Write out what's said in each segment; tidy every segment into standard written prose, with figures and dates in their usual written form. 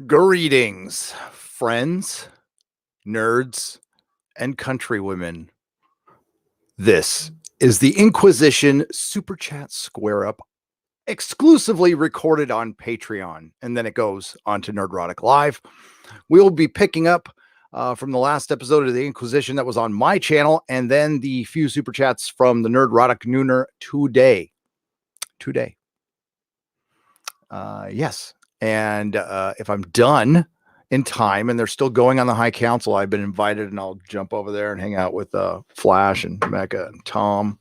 Greetings, friends, nerds, and countrywomen. This is the Inquisition Super Chat Square Up, exclusively recorded on Patreon, and then it goes on to Nerdrotic Live. We will be picking up from the last episode of the Inquisition that was on my channel, and then the few Super Chats from the Nerdrotic Nooner today. Yes. And if I'm done in time and they're still going on the High Council, I've been invited and I'll jump over there and hang out with Flash and Mecca and Tom.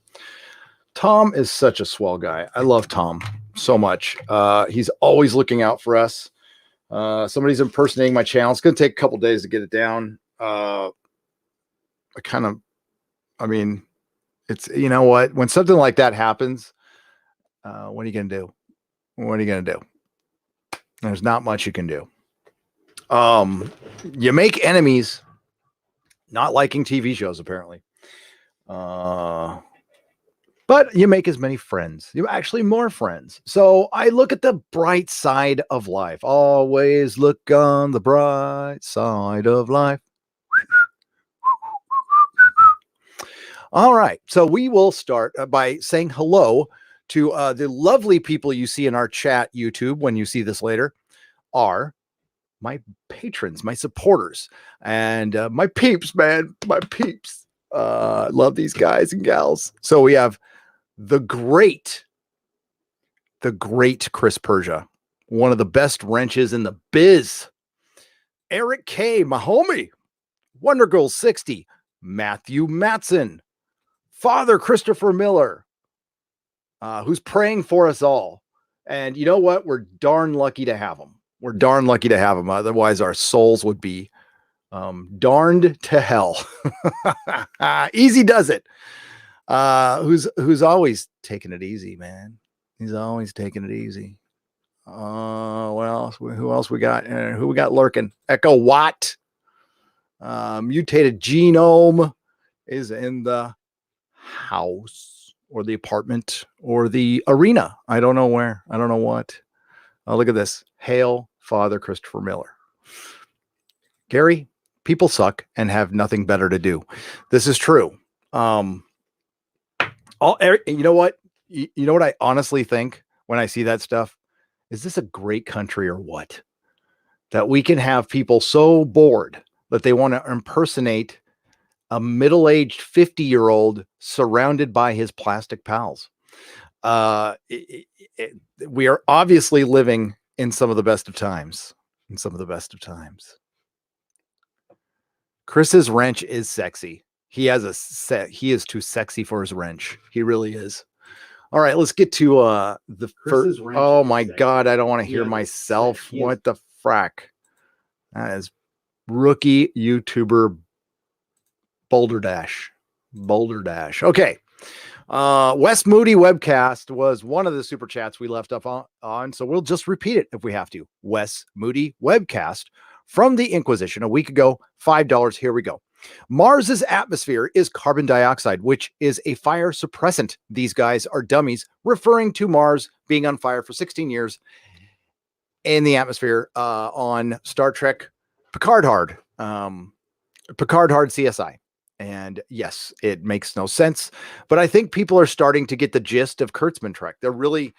Tom is such a swell guy. I love Tom so much. He's always looking out for us. Somebody's impersonating my channel. It's going to take a couple days to get it down. It's, you know what? When something like that happens, what are you going to do? What are you going to do? There's not much you can do. You make enemies not liking TV shows, apparently. But you make as many friends. You actually more friends. So I look at the bright side of life. Always look on the bright side of life. All right. So we will start by saying hello to the lovely people you see in our chat YouTube when you see this later are my patrons, my supporters, and my peeps, man, my peeps. Love these guys and gals. So we have the great Chris Persia, one of the best wrenches in the biz. Eric K, my homie. Wonder Girl 60, Matthew Matson, Father Christopher Miller, who's praying for us all. And you know what? We're darn lucky to have him. We're darn lucky to have him. Otherwise, our souls would be darned to hell. Easy does it. Who's always taking it easy, man. He's always taking it easy. Who else we got? Who we got lurking? Echo Watt. Mutated Genome is in the house. Or the apartment, or the arena. I don't know where. I don't know what. Oh, look at this. Hail Father Christopher Miller. Gary, people suck and have nothing better to do. This is true. You know what? You know what I honestly think when I see that stuff? Is this a great country or what? That we can have people so bored that they want to impersonate a middle-aged 50-year-old surrounded by his plastic pals. We are obviously living in some of the best of times. Chris's wrench is sexy. He is too sexy for his wrench. He really is. All right, let's get to the first. Oh my God, I don't want to hear myself. What the frack? That is rookie YouTuber Boulder Dash. Okay. Wes Moody webcast was one of the super chats we left up on, so we'll just repeat it if we have to. Wes Moody webcast from the Inquisition a week ago, $5. Here we go. Mars's atmosphere is carbon dioxide, which is a fire suppressant. These guys are dummies, referring to Mars being on fire for 16 years in the atmosphere on Star Trek Picard Hard CSI. And yes, it makes no sense, but I think people are starting to get the gist of Kurtzman Trek. They're really,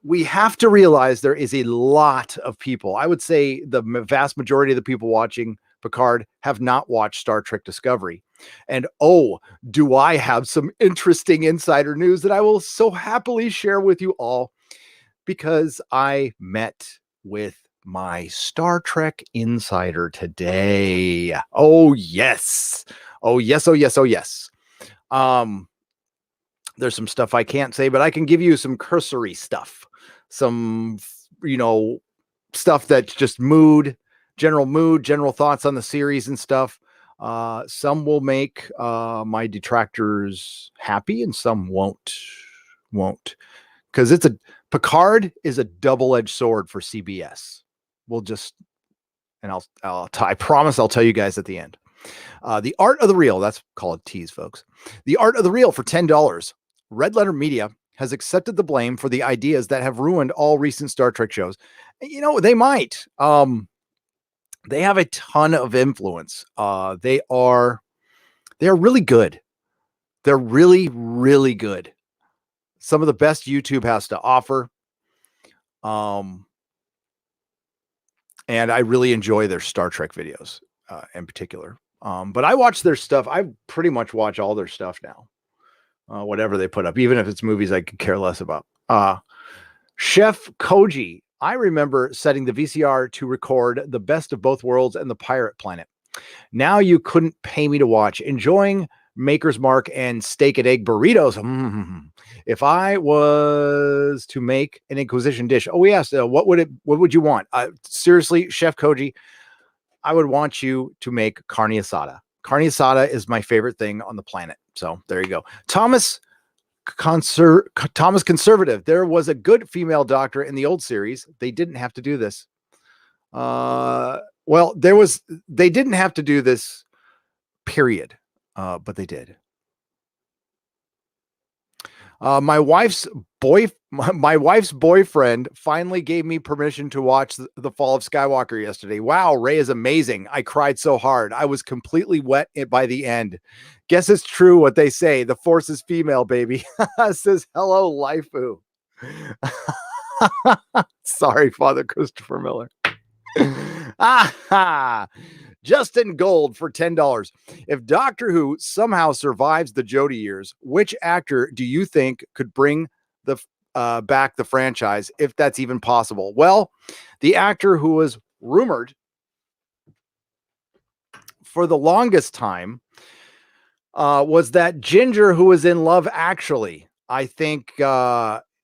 we have to realize there is a lot of people. I would say the vast majority of the people watching Picard have not watched Star Trek Discovery. And oh, do I have some interesting insider news that I will so happily share with you all, because I met with my Star Trek insider today. Oh yes. There's some stuff I can't say, but I can give you some cursory stuff, some, stuff that's just general thoughts on the series and stuff. Some will make my detractors happy and some won't, because Picard is a double-edged sword for CBS. I promise I'll tell you guys at the end. The Art of the Real, that's called a tease, folks. The Art of the Real for $10. Red Letter Media has accepted the blame for the ideas that have ruined all recent Star Trek shows. You know, they might. They have a ton of influence. They are really good. They're really, really good. Some of the best YouTube has to offer. And I really enjoy their Star Trek videos in particular. But I watch their stuff. I pretty much watch all their stuff now. Whatever they put up, even if it's movies I could care less about. Chef Koji, I remember setting the VCR to record The Best of Both Worlds and The Pirate Planet. Now you couldn't pay me to watch. Enjoying Maker's Mark and steak and egg burritos. If I was to make an Inquisition dish, yes, what would you want? Seriously, Chef Koji, I would want you to make carne asada. Carne asada is my favorite thing on the planet. So there you go. Thomas Conservative. There was a good female doctor in the old series. They didn't have to do this. They didn't have to do this, period. But they did. My wife's boyfriend finally gave me permission to watch The Fall of Skywalker yesterday. Wow, Rey is amazing. I cried so hard. I was completely wet by the end. Guess it's true what they say. The Force is female, baby. Says hello, Laifu. Sorry, Father Christopher Miller. Justin Gold for $10. If Doctor Who somehow survives the Jodie years, which actor do you think could bring the back the franchise, if that's even possible? Well, the actor who was rumored for the longest time was that ginger who was in Love Actually. I think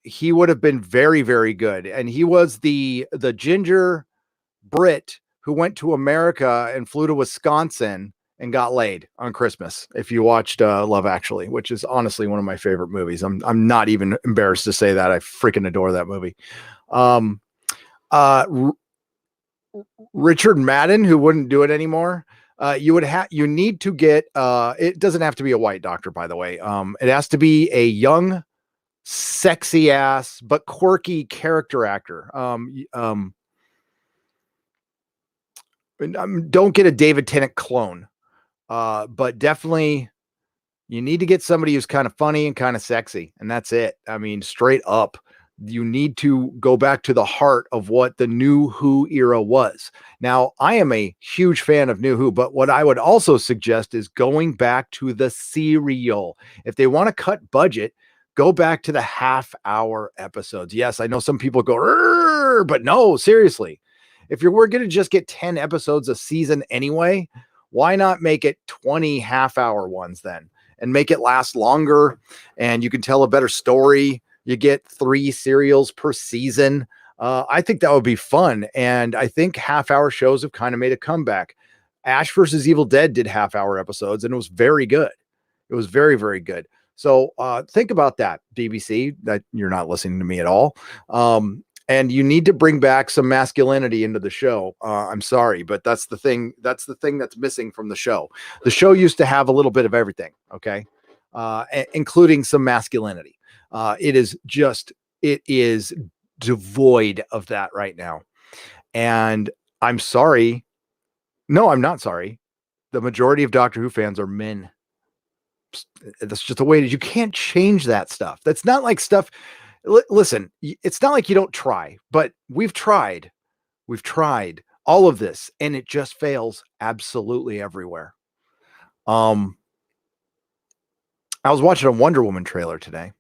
he would have been very, very good. And he was the ginger Brit who went to America and flew to Wisconsin and got laid on Christmas. If you watched Love Actually, which is honestly one of my favorite movies. I'm not even embarrassed to say that. I freaking adore that movie. Richard Madden, who wouldn't do it anymore. You need to get, it doesn't have to be a white doctor, by the way. It has to be a young, sexy ass, but quirky character actor. Don't get a David Tennant clone, but definitely you need to get somebody who's kind of funny and kind of sexy, and that's it. I mean, straight up, you need to go back to the heart of what the New Who era was. Now, I am a huge fan of New Who, but what I would also suggest is going back to the serial. If they want to cut budget, go back to the half-hour episodes. Yes, I know some people go, but no, seriously. If we're going to just get 10 episodes a season anyway, why not make it 20 half-hour ones then and make it last longer, and you can tell a better story. You get 3 serials per season. I think that would be fun, and I think half-hour shows have kind of made a comeback. Ash versus Evil Dead did half-hour episodes, and it was very good. It was very, very good. So think about that, BBC, that you're not listening to me at all. And you need to bring back some masculinity into the show. I'm sorry, but that's the thing. That's the thing that's missing from the show. The show used to have a little bit of everything, okay, including some masculinity. It is devoid of that right now. And I'm sorry. No, I'm not sorry. The majority of Doctor Who fans are men. That's just the way it is. You can't change that stuff. That's not like stuff. Listen, it's not like you don't try, but we've tried all of this, and it just fails absolutely everywhere. I was watching a Wonder Woman trailer today,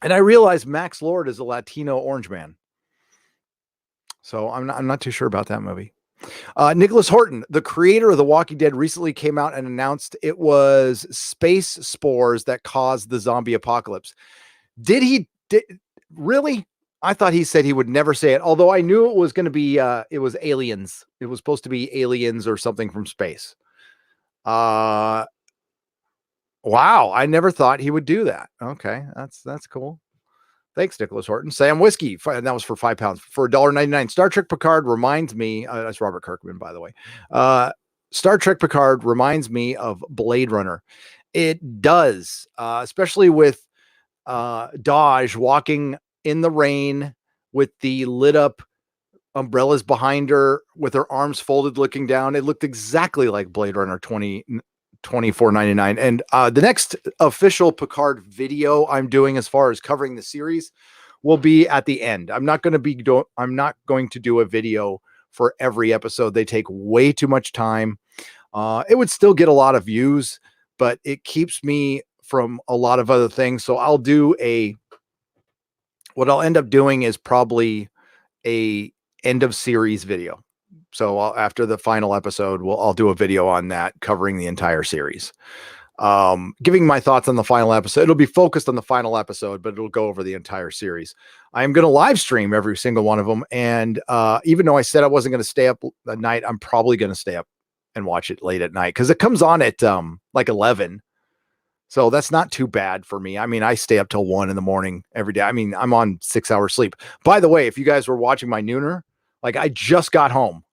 and I realized Max Lord is a Latino orange man. So I'm not too sure about that movie. Nicholas Horton, the creator of The Walking Dead, recently came out and announced it was space spores that caused the zombie apocalypse. Really? I thought he said he would never say it, although I knew it was going to be, it was aliens. It was supposed to be aliens or something from space. Wow. I never thought he would do that. Okay. That's cool. Thanks, Nicholas Horton. Sam Whiskey. That was for £5 for $1.99. Star Trek Picard reminds me, that's Robert Kirkman, by the way. Star Trek Picard reminds me of Blade Runner. It does, especially with Dodge walking in the rain with the lit up umbrellas behind her with her arms folded looking down. It looked exactly like Blade Runner 2499. And the next official Picard video I'm doing as far as covering the series will be at the end. I'm not going to do a video for every episode. They take way too much time. It would still get a lot of views, but it keeps me from a lot of other things. So what I'll end up doing is probably a end of series video. So after the final episode, I'll do a video on that covering the entire series. Giving my thoughts on the final episode. It'll be focused on the final episode, but it'll go over the entire series. I'm going to live stream every single one of them. And even though I said I wasn't going to stay up at night, I'm probably going to stay up and watch it late at night because it comes on at like 11. So that's not too bad for me. I mean, I stay up till 1 a.m. every day. I mean, I'm on 6 hours sleep. By the way, if you guys were watching my nooner, like I just got home.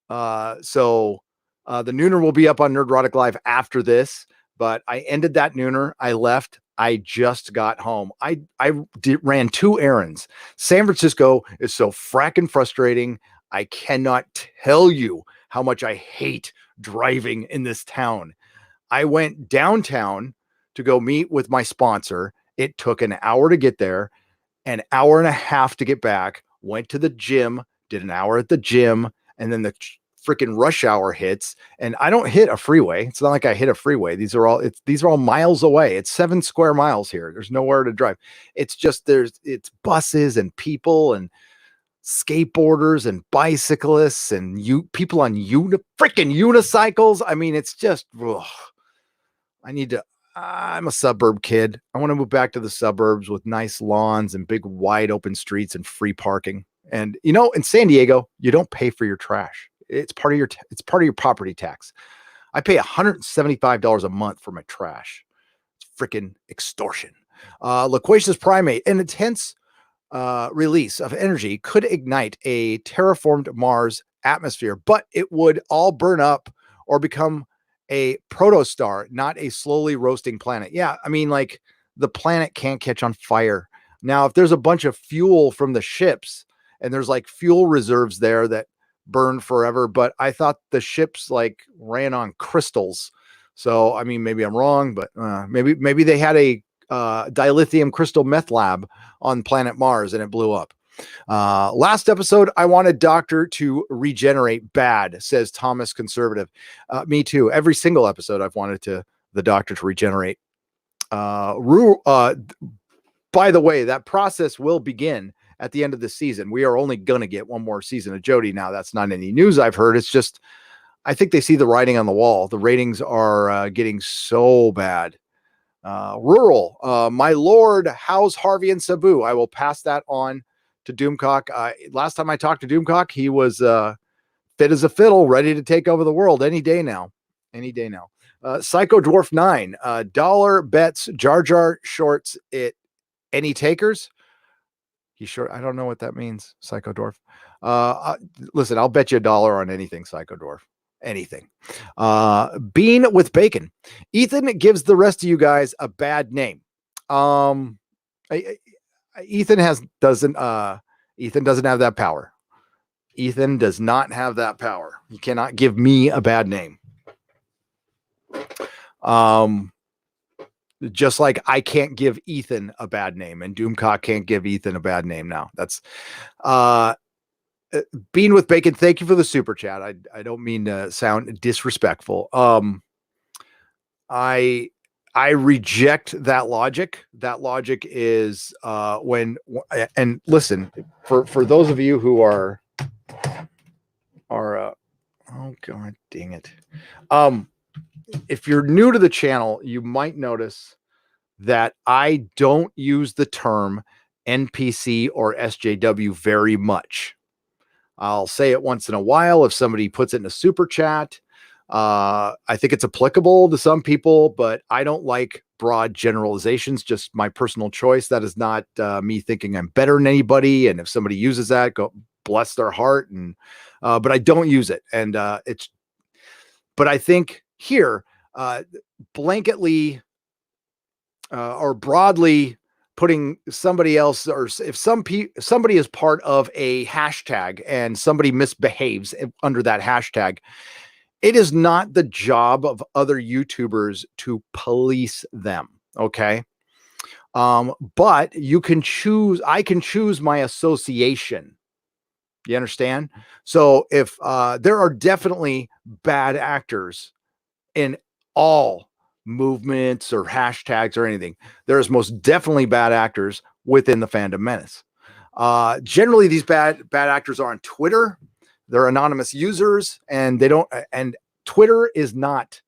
So the nooner will be up on Nerdrotic Live after this, but I ended that nooner. I left. I just got home. I ran 2 errands. San Francisco is so fracking frustrating. I cannot tell you how much I hate driving in this town. I went downtown to go meet with my sponsor. It took an hour to get there, an hour and a half to get back, went to the gym, did an hour at the gym, and then the freaking rush hour hits. And I don't hit a freeway. It's not like I hit a freeway. These are all miles away. It's 7 square miles here. There's nowhere to drive. It's just, it's buses and people and skateboarders and bicyclists and people on freaking unicycles. I mean, it's just, ugh. I'm a suburb kid. I want to move back to the suburbs with nice lawns and big wide open streets and free parking. And in San Diego, you don't pay for your trash. It's part of your property tax. I pay $175 a month for my trash. It's freaking extortion. Loquacious primate, an intense release of energy could ignite a terraformed Mars atmosphere, but it would all burn up or become a protostar, not a slowly roasting planet. Yeah, I mean, like the planet can't catch on fire. Now, if there's a bunch of fuel from the ships and there's like fuel reserves there that burn forever, but I thought the ships like ran on crystals. So, I mean, maybe I'm wrong, but maybe they had a dilithium crystal meth lab on planet Mars and it blew up. Last episode, I wanted Doctor to regenerate bad, says Thomas Conservative. Me too. Every single episode I've wanted the Doctor to regenerate. By the way, that process will begin at the end of the season. We are only going to get one more season of Jodie. Now, that's not any news I've heard. It's just, I think they see the writing on the wall. The ratings are getting so bad. Rural, my lord, how's Harvey and Sabu? I will pass that on to Doomcock. Last time I talked to Doomcock, he was fit as a fiddle, ready to take over the world any day now. Psycho Dwarf 9, dollar bets Jar Jar shorts it. Any takers? He's short. I don't know what that means. Psycho Dwarf. Listen, I'll bet you $1 on anything, Psycho Dwarf. Anything. Bean with bacon. Ethan gives the rest of you guys a bad name. Ethan doesn't have that power. Ethan does not have that power. He cannot give me a bad name. Just like I can't give Ethan a bad name and Doomcock can't give Ethan a bad name now. That's Bean with bacon. Thank you for the super chat. I don't mean to sound disrespectful. I reject that logic. That logic is and listen, for those of you who are oh god dang it. If you're new to the channel, you might notice that I don't use the term NPC or SJW very much. I'll say it once in a while if somebody puts it in a super chat. I think it's applicable to some people, but I don't like broad generalizations, just my personal choice. That is not me thinking I'm better than anybody. And if somebody uses that, go bless their heart. And but I don't use it. And but I think here, blanketly or broadly putting somebody else, or if somebody is part of a hashtag and somebody misbehaves under that hashtag, it is not the job of other YouTubers to police them. Okay. But you can choose, I can choose my association. You understand? So if there are definitely bad actors in all movements or hashtags or anything, there's most definitely bad actors within the Fandom Menace. Generally, these bad actors are on Twitter. They're anonymous users, and they don't. And Twitter is not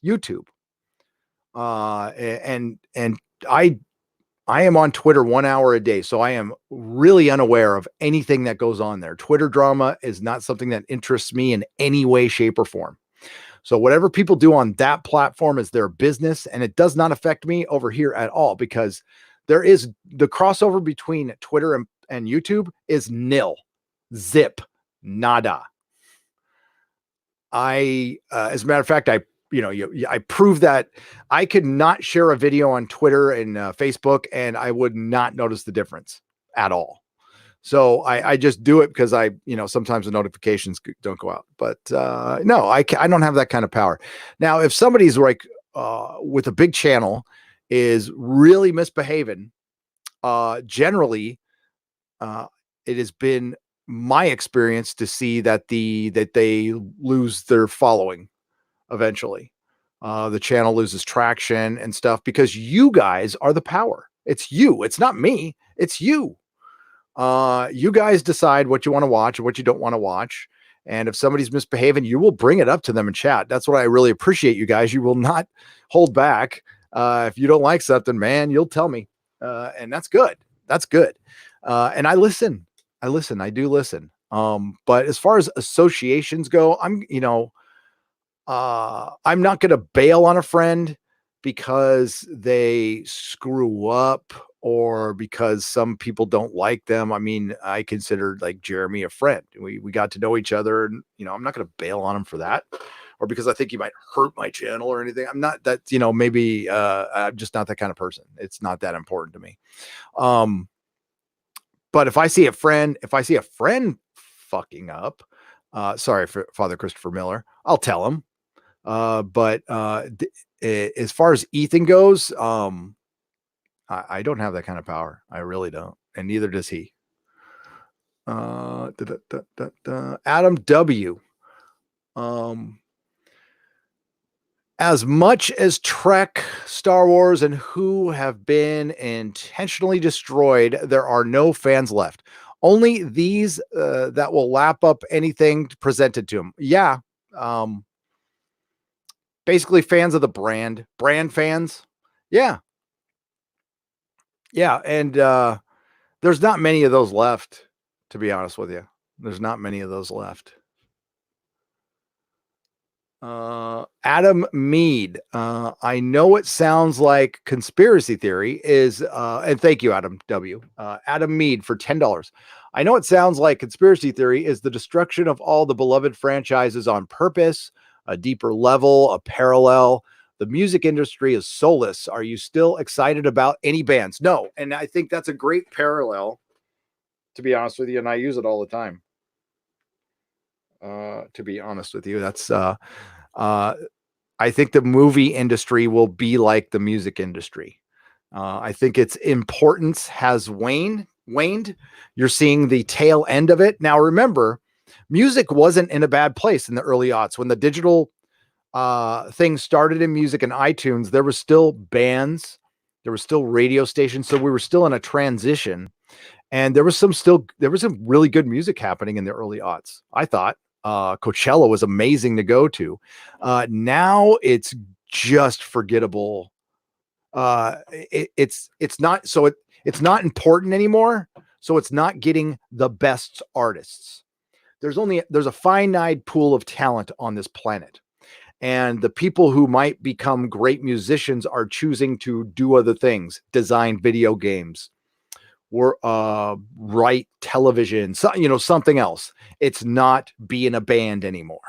YouTube. And I am on Twitter 1 hour a day, so I am really unaware of anything that goes on there. Twitter drama is not something that interests me in any way, shape, or form. So whatever people do on that platform is their business, and it does not affect me over here at all, because there is the crossover between Twitter and YouTube is nil, zip, nada. As a matter of fact, I prove that I could not share a video on Twitter and Facebook, and I would not notice the difference at all. So I just do it because sometimes the notifications don't go out, but no, I don't have that kind of power. Now, if somebody's like with a big channel is really misbehaving, generally it has been my experience to see that they lose their following eventually. The channel loses traction and stuff because you guys are the power. It's you. It's not me. It's you. You guys decide what you want to watch and what you don't want to watch. And if somebody's misbehaving, you will bring it up to them in chat. That's what I really appreciate, you guys. You will not hold back. If you don't like something, man, you'll tell me. And that's good. That's good. And I listen. I do listen. But as far as associations go, I'm not going to bail on a friend because they screw up or because some people don't like them. I mean, I consider like Jeremy a friend. We got to know each other, and I'm not going to bail on him for that, or because I think he might hurt my channel or anything. I'm not that, maybe I'm just not that kind of person. It's not that important to me. But if I see a friend fucking up, sorry for Father Christopher Miller, I'll tell him. But as far as Ethan goes, I don't have that kind of power. I really don't. And neither does he. Adam W. As much as Trek, Star Wars, and Who have been intentionally destroyed, there are no fans left. Only these that will lap up anything presented to them. Yeah. Basically fans of the brand fans. Yeah. Yeah. And there's not many of those left, to be honest with you. There's not many of those left. Adam Mead. I know it sounds like conspiracy theory is, and thank you, Adam W. Adam Mead for $10. I know it sounds like conspiracy theory is the destruction of all the beloved franchises on purpose, a deeper level, a parallel. The music industry is soulless. Are you still excited about any bands? No. And I think that's a great parallel, to be honest with you. And I use it all the time. To be honest with you, that's, I think the movie industry will be like the music industry. I think its importance has waned. You're seeing the tail end of it. Now, remember, music wasn't in a bad place in the early aughts. When the digital thing started in music and iTunes, there was still bands, there was still radio stations. So we were still in a transition, and there was some really good music happening in the early aughts. I thought Coachella was amazing to go to. Now it's just forgettable. It's not important anymore. So it's not getting the best artists. There's a finite pool of talent on this planet. And the people who might become great musicians are choosing to do other things, design video games, or write television, something else. It's not being a band anymore.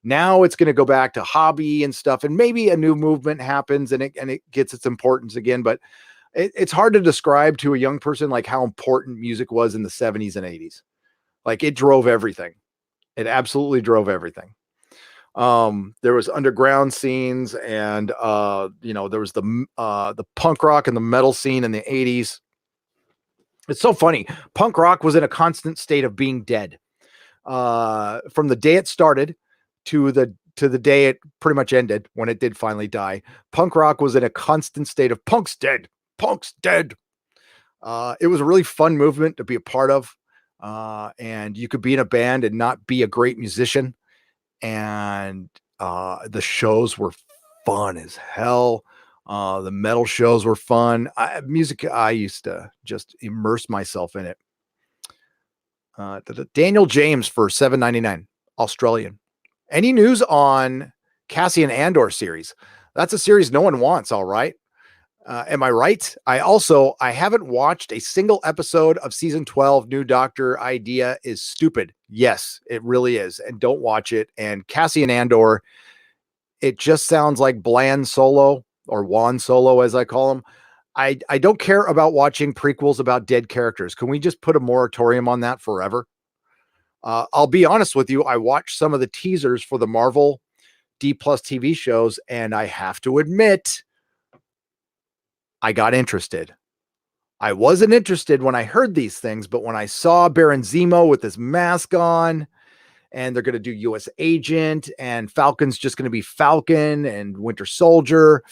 Now it's going to go back to hobby and stuff, and maybe a new movement happens and it gets its importance again. But it's hard to describe to a young person like how important music was in the 70s and 80s. Like it drove everything. It absolutely drove everything. There was underground scenes, and there was the punk rock and the metal scene in the 80s. It's so funny. Punk rock was in a constant state of being dead. From the day it started to the day it pretty much ended, when it did finally die, punk rock was in a constant state of punk's dead. Punk's dead. It was a really fun movement to be a part of. And you could be in a band and not be a great musician. And the shows were fun as hell. The metal shows were fun. Music, I used to just immerse myself in it. Daniel James for $7.99, Australian. Any news on Cassian Andor series? That's a series no one wants, all right. Am I right? I haven't watched a single episode of season 12. New Doctor idea is stupid. Yes, it really is. And don't watch it. And Cassian Andor, it just sounds like bland Solo, or Juan Solo, as I call him. I don't care about watching prequels about dead characters. Can we just put a moratorium on that forever? I'll be honest with you. I watched some of the teasers for the Marvel D+ TV shows, and I have to admit, I got interested. I wasn't interested when I heard these things, but when I saw Baron Zemo with his mask on, and they're going to do US Agent, and Falcon's just going to be Falcon and Winter Soldier,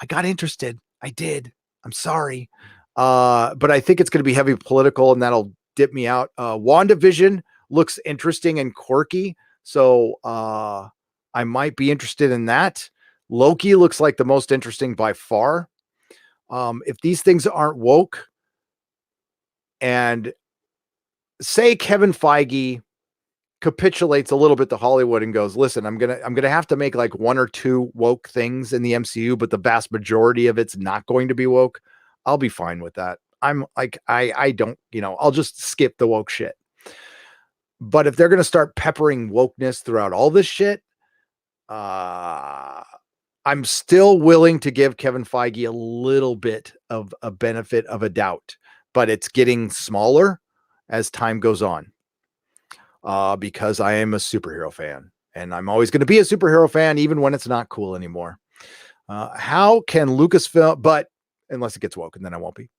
I got interested. I did. I'm sorry. But I think it's going to be heavy political, and that'll dip me out. WandaVision looks interesting and quirky, so I might be interested in that. Loki looks like the most interesting by far. If these things aren't woke, and say Kevin Feige capitulates a little bit to Hollywood and goes, listen, I'm gonna have to make like one or two woke things in the MCU, but the vast majority of it's not going to be woke, I'll be fine with that. I'm like, I don't, I'll just skip the woke shit. But if they're gonna start peppering wokeness throughout all this shit, I'm still willing to give Kevin Feige a little bit of a benefit of a doubt, but it's getting smaller as time goes on. Because I am a superhero fan, and I'm always going to be a superhero fan, even when it's not cool anymore. How can Lucasfilm, but unless it gets woke, and then I won't be.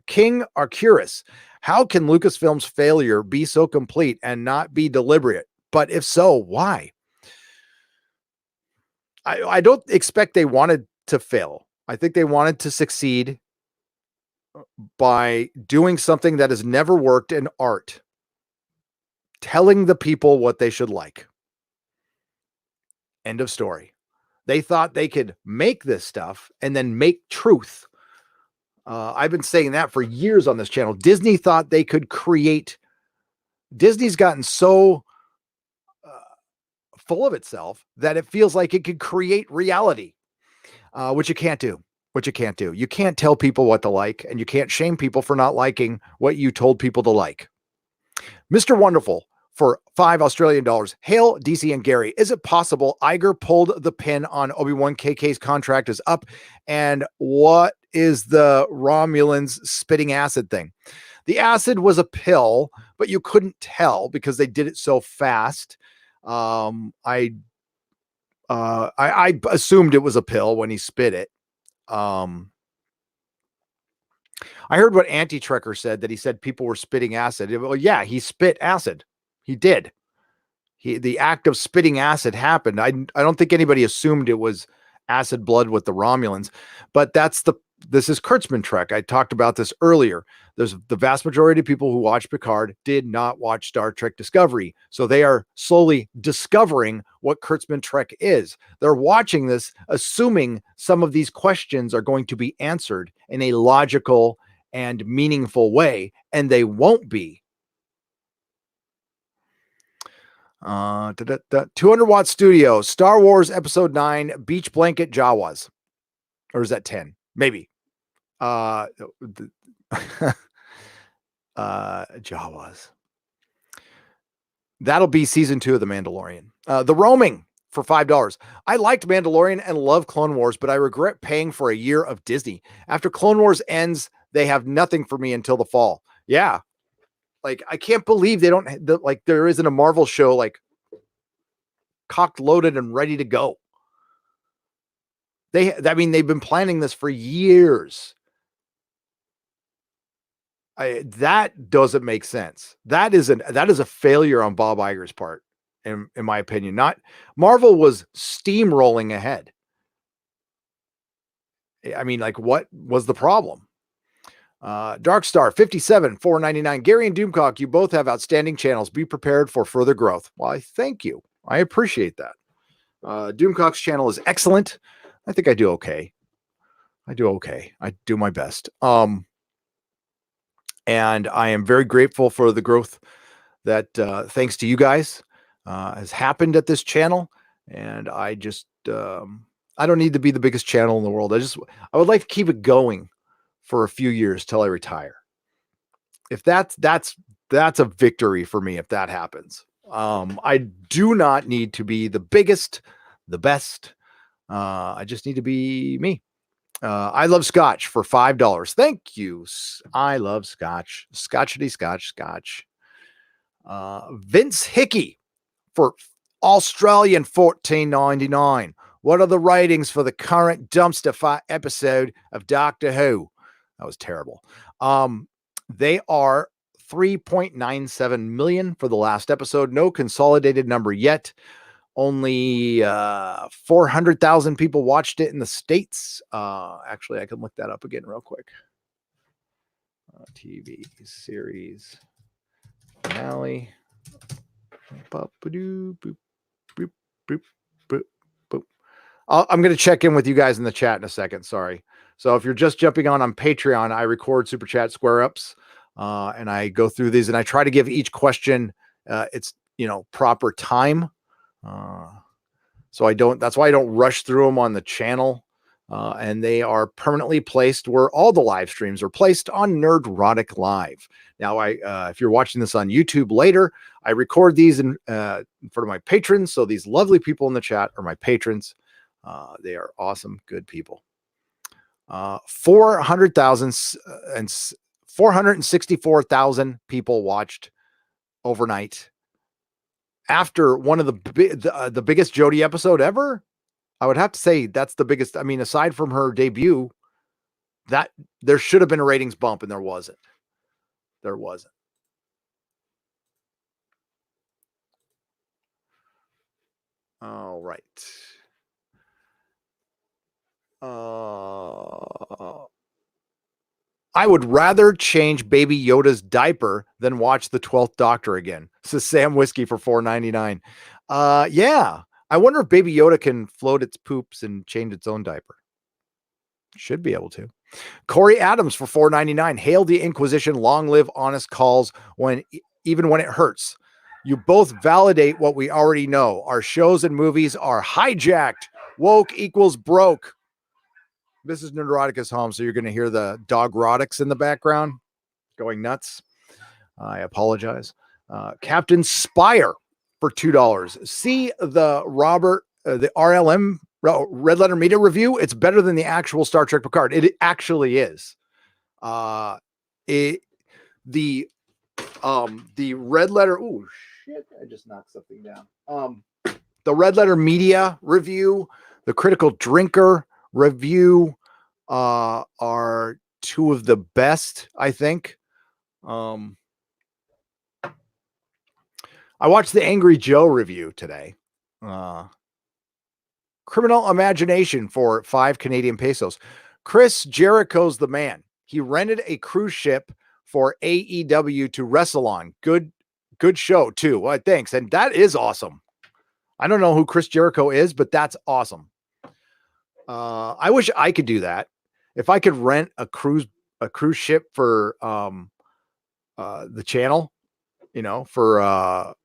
King Arcurus, how can Lucasfilm's failure be so complete and not be deliberate? But if so, why? I don't expect they wanted to fail. I think they wanted to succeed by doing something that has never worked in art. Telling the people what they should like. End of story. They thought they could make this stuff and then make truth. I've been saying that for years on this channel. Disney thought they could create. Disney's gotten so full of itself that it feels like it could create reality, which you can't do. You can't tell people what to like, and you can't shame people for not liking what you told people to like. Mr. Wonderful for $5 Australian. Hail DC and Gary. Is it possible Iger pulled the pin on Obi-Wan KK's contract is up? And what is the Romulans spitting acid thing? The acid was a pill, but you couldn't tell because they did it so fast. I assumed it was a pill when he spit it. I heard what Anti-Trekker said, that he said people were spitting acid. Well, yeah, he spit acid. He did. The act of spitting acid happened. I don't think anybody assumed it was acid blood with the Romulans, but this is Kurtzman Trek. I talked about this earlier. There's the vast majority of people who watch Picard did not watch Star Trek Discovery. So they are slowly discovering what Kurtzman Trek is. They're watching this, assuming some of these questions are going to be answered in a logical and meaningful way, and they won't be. 200-watt studio, Star Wars Episode 9, Beach Blanket Jawas. Or is that 10? Maybe. Jawas. That'll be season 2 of The Mandalorian. The Roaming. for $5. I liked Mandalorian and love Clone Wars, but I regret paying for a year of Disney. After Clone Wars ends, they have nothing for me until the fall. Yeah. Like, I can't believe they don't, like, there isn't a Marvel show, like, cocked, loaded, and ready to go. I mean, they've been planning this for years. That doesn't make sense. That is a failure on Bob Iger's part, in my opinion. Not Marvel was steamrolling ahead. I mean, like, what was the problem? Darkstar 57 $4.99. Gary and Doomcock, you both have outstanding channels. Be prepared for further growth. Well, I thank you. I appreciate that. Doomcock's channel is excellent. I think I do okay. I do my best. And I am very grateful for the growth that, thanks to you guys, has happened at this channel. And I just, I don't need to be the biggest channel in the world. I would like to keep it going for a few years till I retire. If that's a victory for me, if that happens. I do not need to be the biggest, the best. I just need to be me. I love Scotch for $5. Thank you. I love Scotch. Scotchity Scotch. Vince Hickey for Australian $14.99. What are the ratings for the current dumpster fire episode of Doctor Who? That was terrible. They are 3.97 million for the last episode. No consolidated number yet. Only 400,000 people watched it in the States. Actually, I can look that up again real quick. TV series finale. I'm going to check in with you guys in the chat in a second. Sorry. So if you're just jumping on Patreon, I record Super Chat Square Ups, and I go through these, and I try to give each question its proper time. So that's why I don't rush through them on the channel. And they are permanently placed where all the live streams are placed on Nerdrotic Live. Now, if you're watching this on YouTube later, I record these in front of my patrons. So these lovely people in the chat are my patrons. They are awesome, good people. 464,000 people watched overnight. After one of the biggest Jodie episode ever, I would have to say that's the biggest. I mean, aside from her debut, that there should have been a ratings bump, and there wasn't. All right. I would rather change Baby Yoda's diaper than watch the 12th Doctor again. Says Sam Whiskey for $4.99. Yeah. I wonder if Baby Yoda can float its poops and change its own diaper. Should be able to. Corey Adams for $4.99. Hail the Inquisition. Long live honest calls even when it hurts. You both validate what we already know. Our shows and movies are hijacked. Woke equals broke. This is Nerdrotic's home, so you're going to hear the dog rotics in the background going nuts. I apologize. Captain Spire for $2. See the the RLM Red Letter Media review. It's better than the actual Star Trek Picard. It actually is. The Red Letter. Oh shit! I just knocked something down. The Red Letter Media review, the Critical Drinker review are two of the best, I think. I watched the Angry Joe review today. Criminal Imagination for 5 Canadian pesos. Chris Jericho's the man. He rented a cruise ship for AEW to wrestle on. Good show too. Well, thanks. And that is awesome. I don't know who Chris Jericho is, but that's awesome. I wish I could do that. If I could rent a cruise ship for the channel, for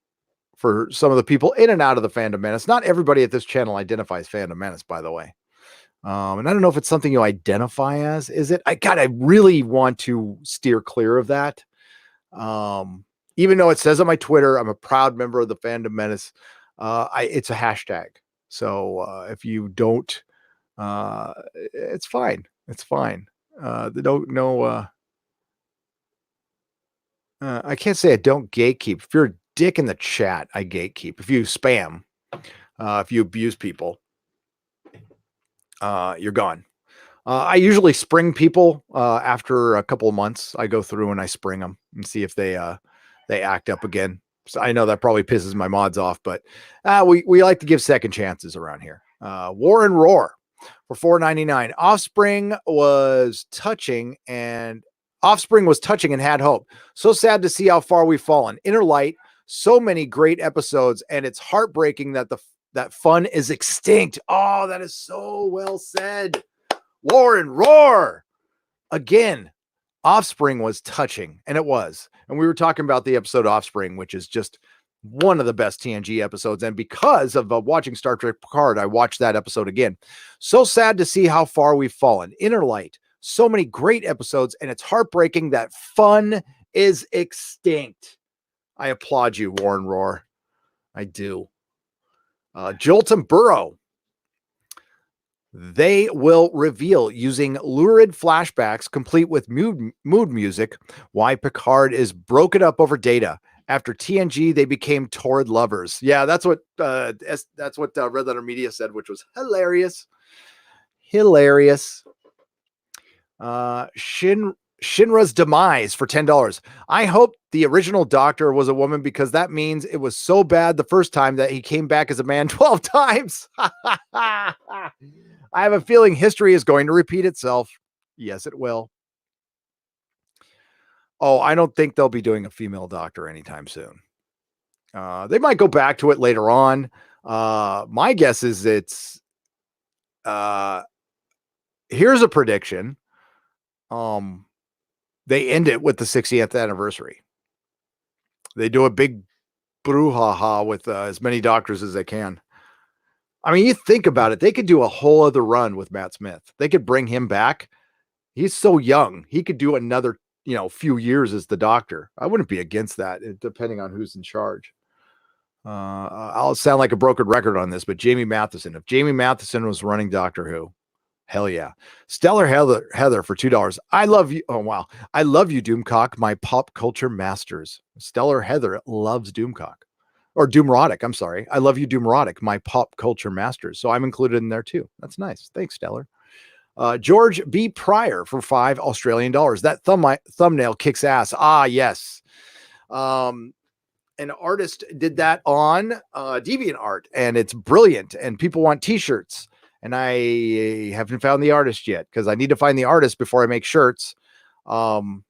some of the people in and out of the Fandom Menace. Not everybody at this channel identifies Fandom Menace, by the way. And I don't know if it's something you identify as. Is it? I really want to steer clear of that. Even though it says on my Twitter, I'm a proud member of the Fandom Menace. It's a hashtag. So if you don't, it's fine. It's fine. I can't say I don't gatekeep. If you're a dick in the chat, I gatekeep. If you spam, if you abuse people, you're gone. I usually spring people after a couple of months. I go through and I spring them and see if they act up again. So I know that probably pisses my mods off, but we like to give second chances around here. War and Roar for $4.99. Offspring was touching and had hope. So sad to see how far we've fallen. Inner Light, so many great episodes, and it's heartbreaking that that fun is extinct. Oh, that is so well said. War and Roar. Again, Offspring was touching, and it was. And we were talking about the episode Offspring, which is just one of the best TNG episodes. And because of watching Star Trek Picard, I watched that episode again. So sad to see how far we've fallen. Inner Light, so many great episodes, and it's heartbreaking that fun is extinct. I applaud you, War and Roar. I do. Jolt and Burrow. They will reveal using lurid flashbacks complete with mood music why Picard is broken up over Data. After TNG, they became torrid lovers. Yeah, that's what Red Letter Media said, which was hilarious. Hilarious. Shinra's demise for $10. I hope the original Doctor was a woman because that means it was so bad the first time that he came back as a man 12 times. I have a feeling history is going to repeat itself. Yes, it will. Oh, I don't think they'll be doing a female Doctor anytime soon. They might go back to it later on. My guess is it's here's a prediction. They end it with the 60th anniversary. They do a big brouhaha with as many Doctors as they can. I mean, you think about it. They could do a whole other run with Matt Smith. They could bring him back. He's so young. He could do another, few years as the Doctor. I wouldn't be against that, depending on who's in charge. I'll sound like a broken record on this, but Jamie Matheson. If Jamie Matheson was running Doctor Who, hell yeah. Stellar Heather for $2. I love you. Oh, wow. I love you, Doomcock, my pop culture masters. Stellar Heather loves Doomcock. Or Doomrotic, I'm sorry. I love you, Doomrotic, my pop culture masters. So I'm included in there too. That's nice. Thanks, Stellar. George B. Pryor for $5 Australian. That thumbnail kicks ass. Ah, yes. An artist did that on DeviantArt, and it's brilliant. And people want t-shirts. And I haven't found the artist yet because I need to find the artist before I make shirts. And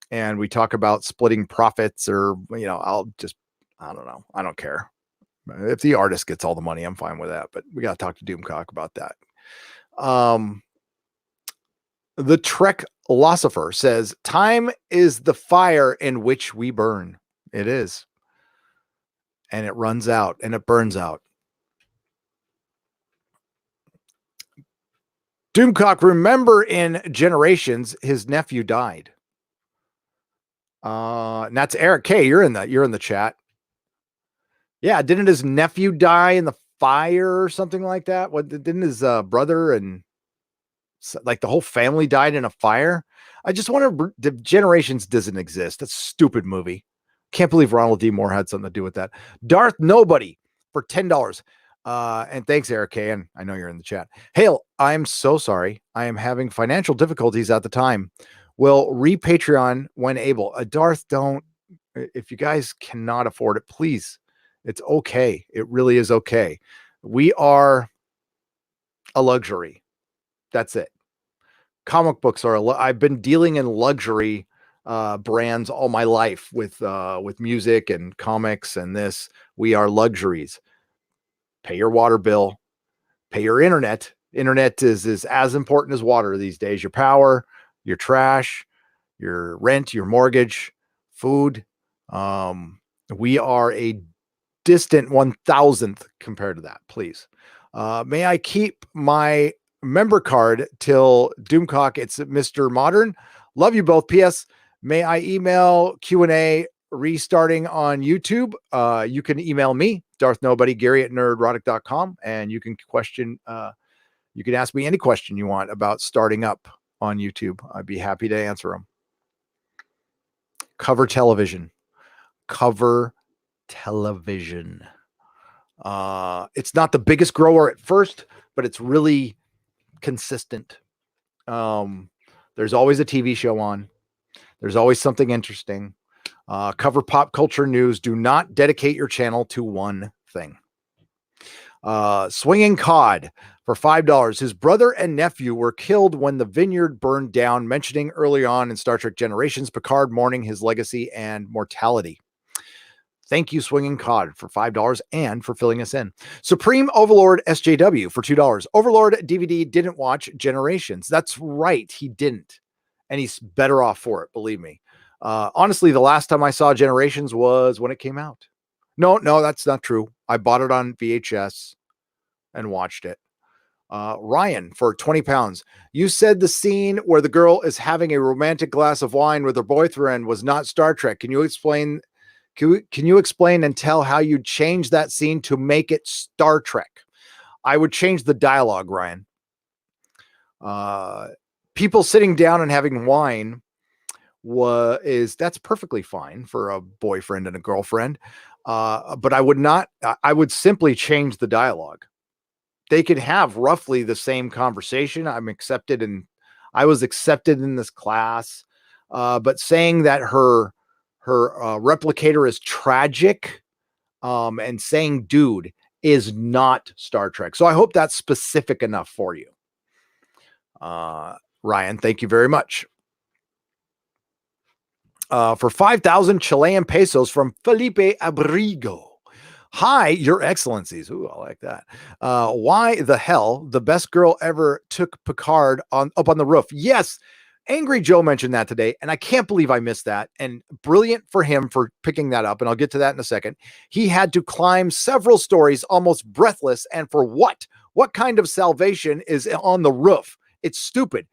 we talk about splitting profits or, I don't know. I don't care. If the artist gets all the money, I'm fine with that. But we got to talk to Doomcock about that. The Trek philosopher says, time is the fire in which we burn. It is. And it runs out and it burns out. Doomcock, remember in Generations, his nephew died. And that's Eric K. You're in the chat. Yeah, didn't his nephew die in the fire or something like that? What didn't his brother and like the whole family died in a fire? I just wonder, the Generations doesn't exist. That's a stupid movie. Can't believe Ronald D. Moore had something to do with that. Darth Nobody for $10. And thanks, Eric K. And I know you're in the chat. Hail, I'm so sorry. I am having financial difficulties at the time. Will re-Patreon when able. Darth, don't. If you guys cannot afford it, please. It's okay. It really is okay. We are a luxury. That's it. Comic books are I've been dealing in luxury brands all my life with music and comics and this. We are luxuries. Pay your water bill. Pay your internet. Internet is as important as water these days. Your power, your trash, your rent, your mortgage, food. We are a distant 1,000th compared to that, please. May I keep my member card till Doomcock? It's Mr. Modern. Love you both. P.S. May I email Q&A restarting on YouTube? You can email me, Darth Nobody, Gary at nerdrotic.com, and you can you can ask me any question you want about starting up on YouTube. I'd be happy to answer them. Cover television. It's not the biggest grower at first, but it's really consistent. There's always a TV show on. There's always something interesting. Cover pop culture news. Do not dedicate your channel to one thing. Swinging Cod for $5. His brother and nephew were killed when the vineyard burned down, mentioning early on in Star Trek Generations, Picard mourning his legacy and mortality. Thank you, Swinging Cod, for $5 and for filling us in. Supreme Overlord SJW for $2. Overlord DVD didn't watch Generations. That's right, he didn't. And he's better off for it, believe me. Honestly, the last time I saw Generations was when it came out. No, that's not true. I bought it on VHS and watched it. Ryan for 20 pounds. You said the scene where the girl is having a romantic glass of wine with her boyfriend was not Star Trek. Can you explain? Can you explain and tell how you change that scene to make it Star Trek? I would change the dialogue, Ryan. People sitting down and having wine that's perfectly fine for a boyfriend and a girlfriend. But I would simply change the dialogue. They could have roughly the same conversation. I was accepted in this class. But saying that her replicator is tragic, and saying dude is not Star Trek. So I hope that's specific enough for you. Ryan, thank you very much. For 5,000 Chilean pesos from Felipe Abrigo. Hi, your excellencies. Ooh, I like that. Why the hell the best girl ever took Picard up on the roof? Yes, Angry Joe mentioned that today, and I can't believe I missed that. And brilliant for him for picking that up, and I'll get to that in a second. He had to climb several stories, almost breathless, and for what? What kind of salvation is on the roof? It's stupid.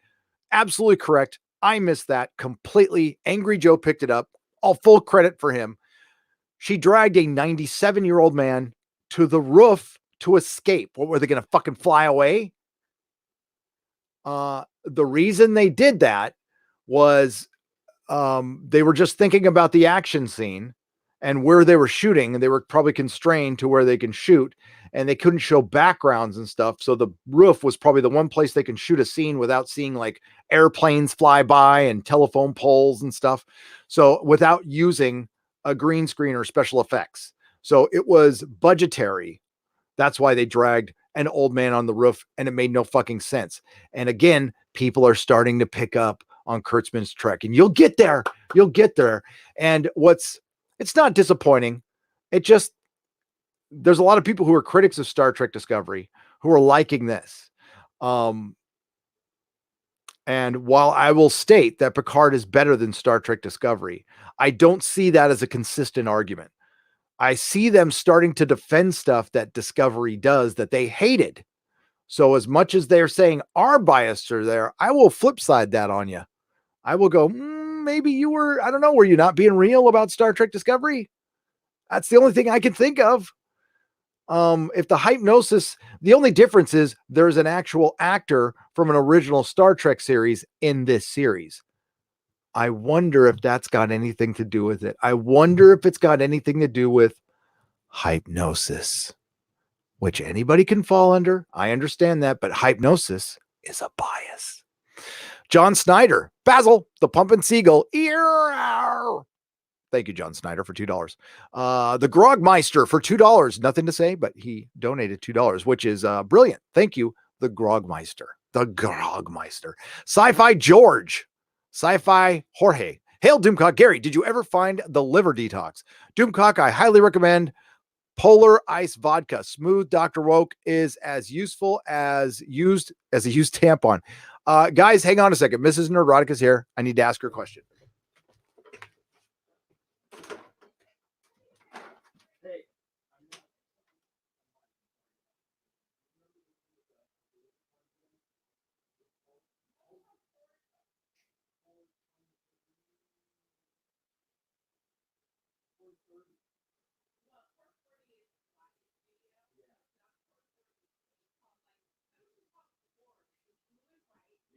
Absolutely correct. I missed that completely. Angry Joe picked it up. All full credit for him. She dragged a 97-year-old man to the roof to escape. What were they going to fucking fly away? The reason they did that was they were just thinking about the action scene and where they were shooting, and they were probably constrained to where they can shoot, and they couldn't show backgrounds and stuff. So the roof was probably the one place they can shoot a scene without seeing like airplanes fly by and telephone poles and stuff. So without using a green screen or special effects. So it was budgetary. That's why they dragged an old man on the roof, and it made no fucking sense. And again, people are starting to pick up on Kurtzman's Trek, and you'll get there. And it's not disappointing. There's a lot of people who are critics of Star Trek Discovery who are liking this. And while I will state that Picard is better than Star Trek Discovery, I don't see that as a consistent argument. I see them starting to defend stuff that Discovery does that they hated. So as much as they're saying our bias are there, I will flip side that on you. I will go, maybe were you not being real about Star Trek Discovery? That's the only thing I can think of. If the hypnosis, the only difference is there's an actual actor from an original Star Trek series in this series. I wonder if that's got anything to do with it. I wonder if it's got anything to do with hypnosis, which anybody can fall under. I understand that, but hypnosis is a bias. John Snyder, Basil, the Pumpin' Seagull. Thank you, John Snyder, for $2. The Grogmeister for $2. Nothing to say, but he donated $2, which is brilliant. Thank you, the Grogmeister. Sci-Fi George. Sci-Fi Jorge. Hail, Doomcock. Gary, did you ever find the liver detox? Doomcock, I highly recommend Polar Ice Vodka. Smooth Dr. Woke is as useful as a used tampon. Guys, hang on a second. Mrs. Nerdrotic is here. I need to ask her a question.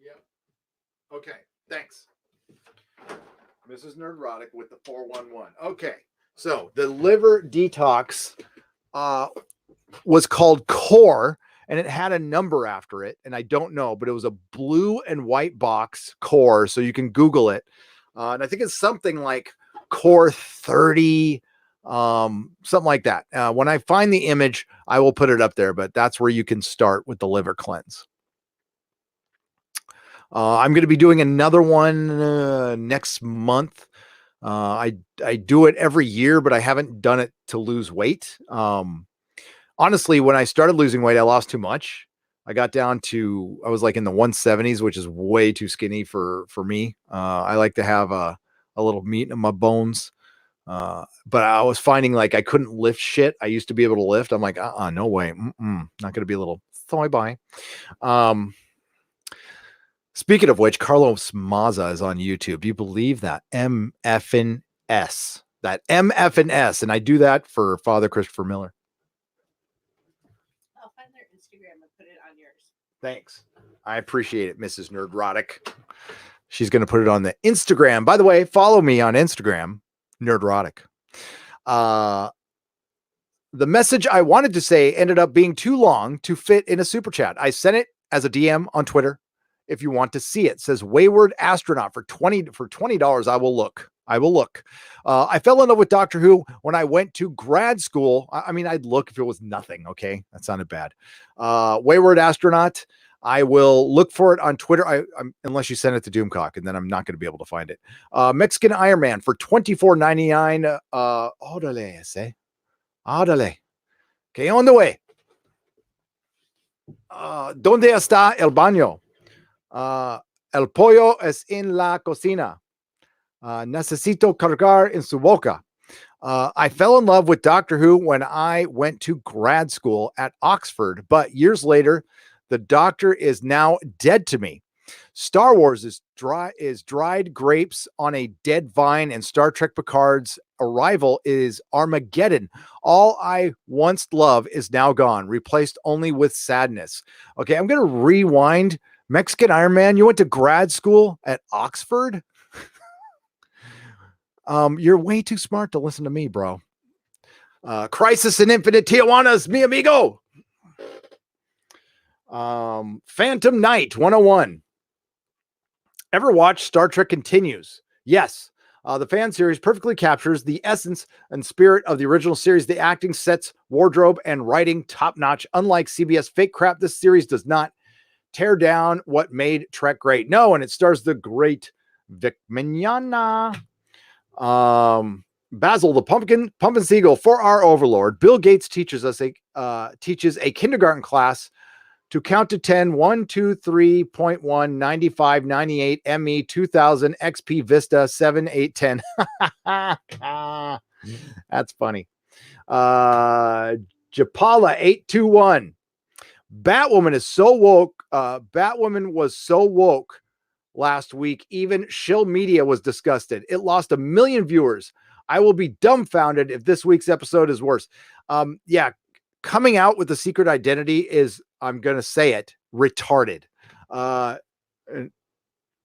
Yep. Okay. Thanks. Mrs. Nerdrotic with the 411. Okay. So the liver detox was called Core, and it had a number after it, and I don't know, but it was a blue and white box Core, so you can Google it. And I think it's something like Core 30, something like that. When I find the image, I will put it up there, but that's where you can start with the liver cleanse. I'm going to be doing another one next month. I do it every year, but I haven't done it to lose weight. Honestly, when I started losing weight, I lost too much. I got down to, I was like in the 170s, which is way too skinny for me. I like to have a little meat in my bones. But I was finding like I couldn't lift shit. I used to be able to lift. I'm like, no way. Not going to be a little thigh by. Speaking of which, Carlos Maza is on YouTube. Do you believe that? MFNS. That MFNS. And I do that for Father Christopher Miller. I'll find their Instagram and put it on yours. Thanks. I appreciate it, Mrs. Nerdrotic. She's going to put it on the Instagram. By the way, follow me on Instagram, Nerdrotic. The message I wanted to say ended up being too long to fit in a super chat. I sent it as a DM on Twitter. If you want to see it, says Wayward Astronaut for $20. I will look. I fell in love with Doctor Who when I went to grad school. I mean, I'd look if it was nothing. Okay. That sounded bad. Wayward Astronaut. I will look for it on Twitter. Unless you send it to Doomcock, and then I'm not going to be able to find it. Mexican Iron Man for $24.99. Órale, órale. Que on the way. ¿Dónde está el baño? El pollo es en la cocina. Necesito cargar en su boca. I fell in love with Doctor Who when I went to grad school at Oxford, but years later, the Doctor is now dead to me. Star Wars is dried grapes on a dead vine, and Star Trek Picard's arrival is Armageddon. All I once loved is now gone, replaced only with sadness. Okay, I'm going to rewind. Mexican Iron Man, you went to grad school at Oxford? You're way too smart to listen to me, bro. Crisis in Infinite Tijuana's mi amigo. Phantom Knight 101. Ever watch Star Trek Continues? Yes. The fan series perfectly captures the essence and spirit of the original series. The acting, sets, wardrobe, and writing top-notch. Unlike CBS fake crap, this series does not tear down what made Trek great. No, and it stars the great Vic Mignogna. Basil the Pumpkin Seagull for our overlord. Bill Gates teaches a kindergarten class to count to 10, 1, 2, 3.1, 95, 98, ME, 2000, XP, Vista, 7, 8, 10. That's funny. Japala 821. Batwoman is so woke. Batwoman was so woke last week. Even Shill Media was disgusted. It lost 1 million viewers. I will be dumbfounded if this week's episode is worse. Yeah, coming out with the secret identity is, I'm going to say it, retarded.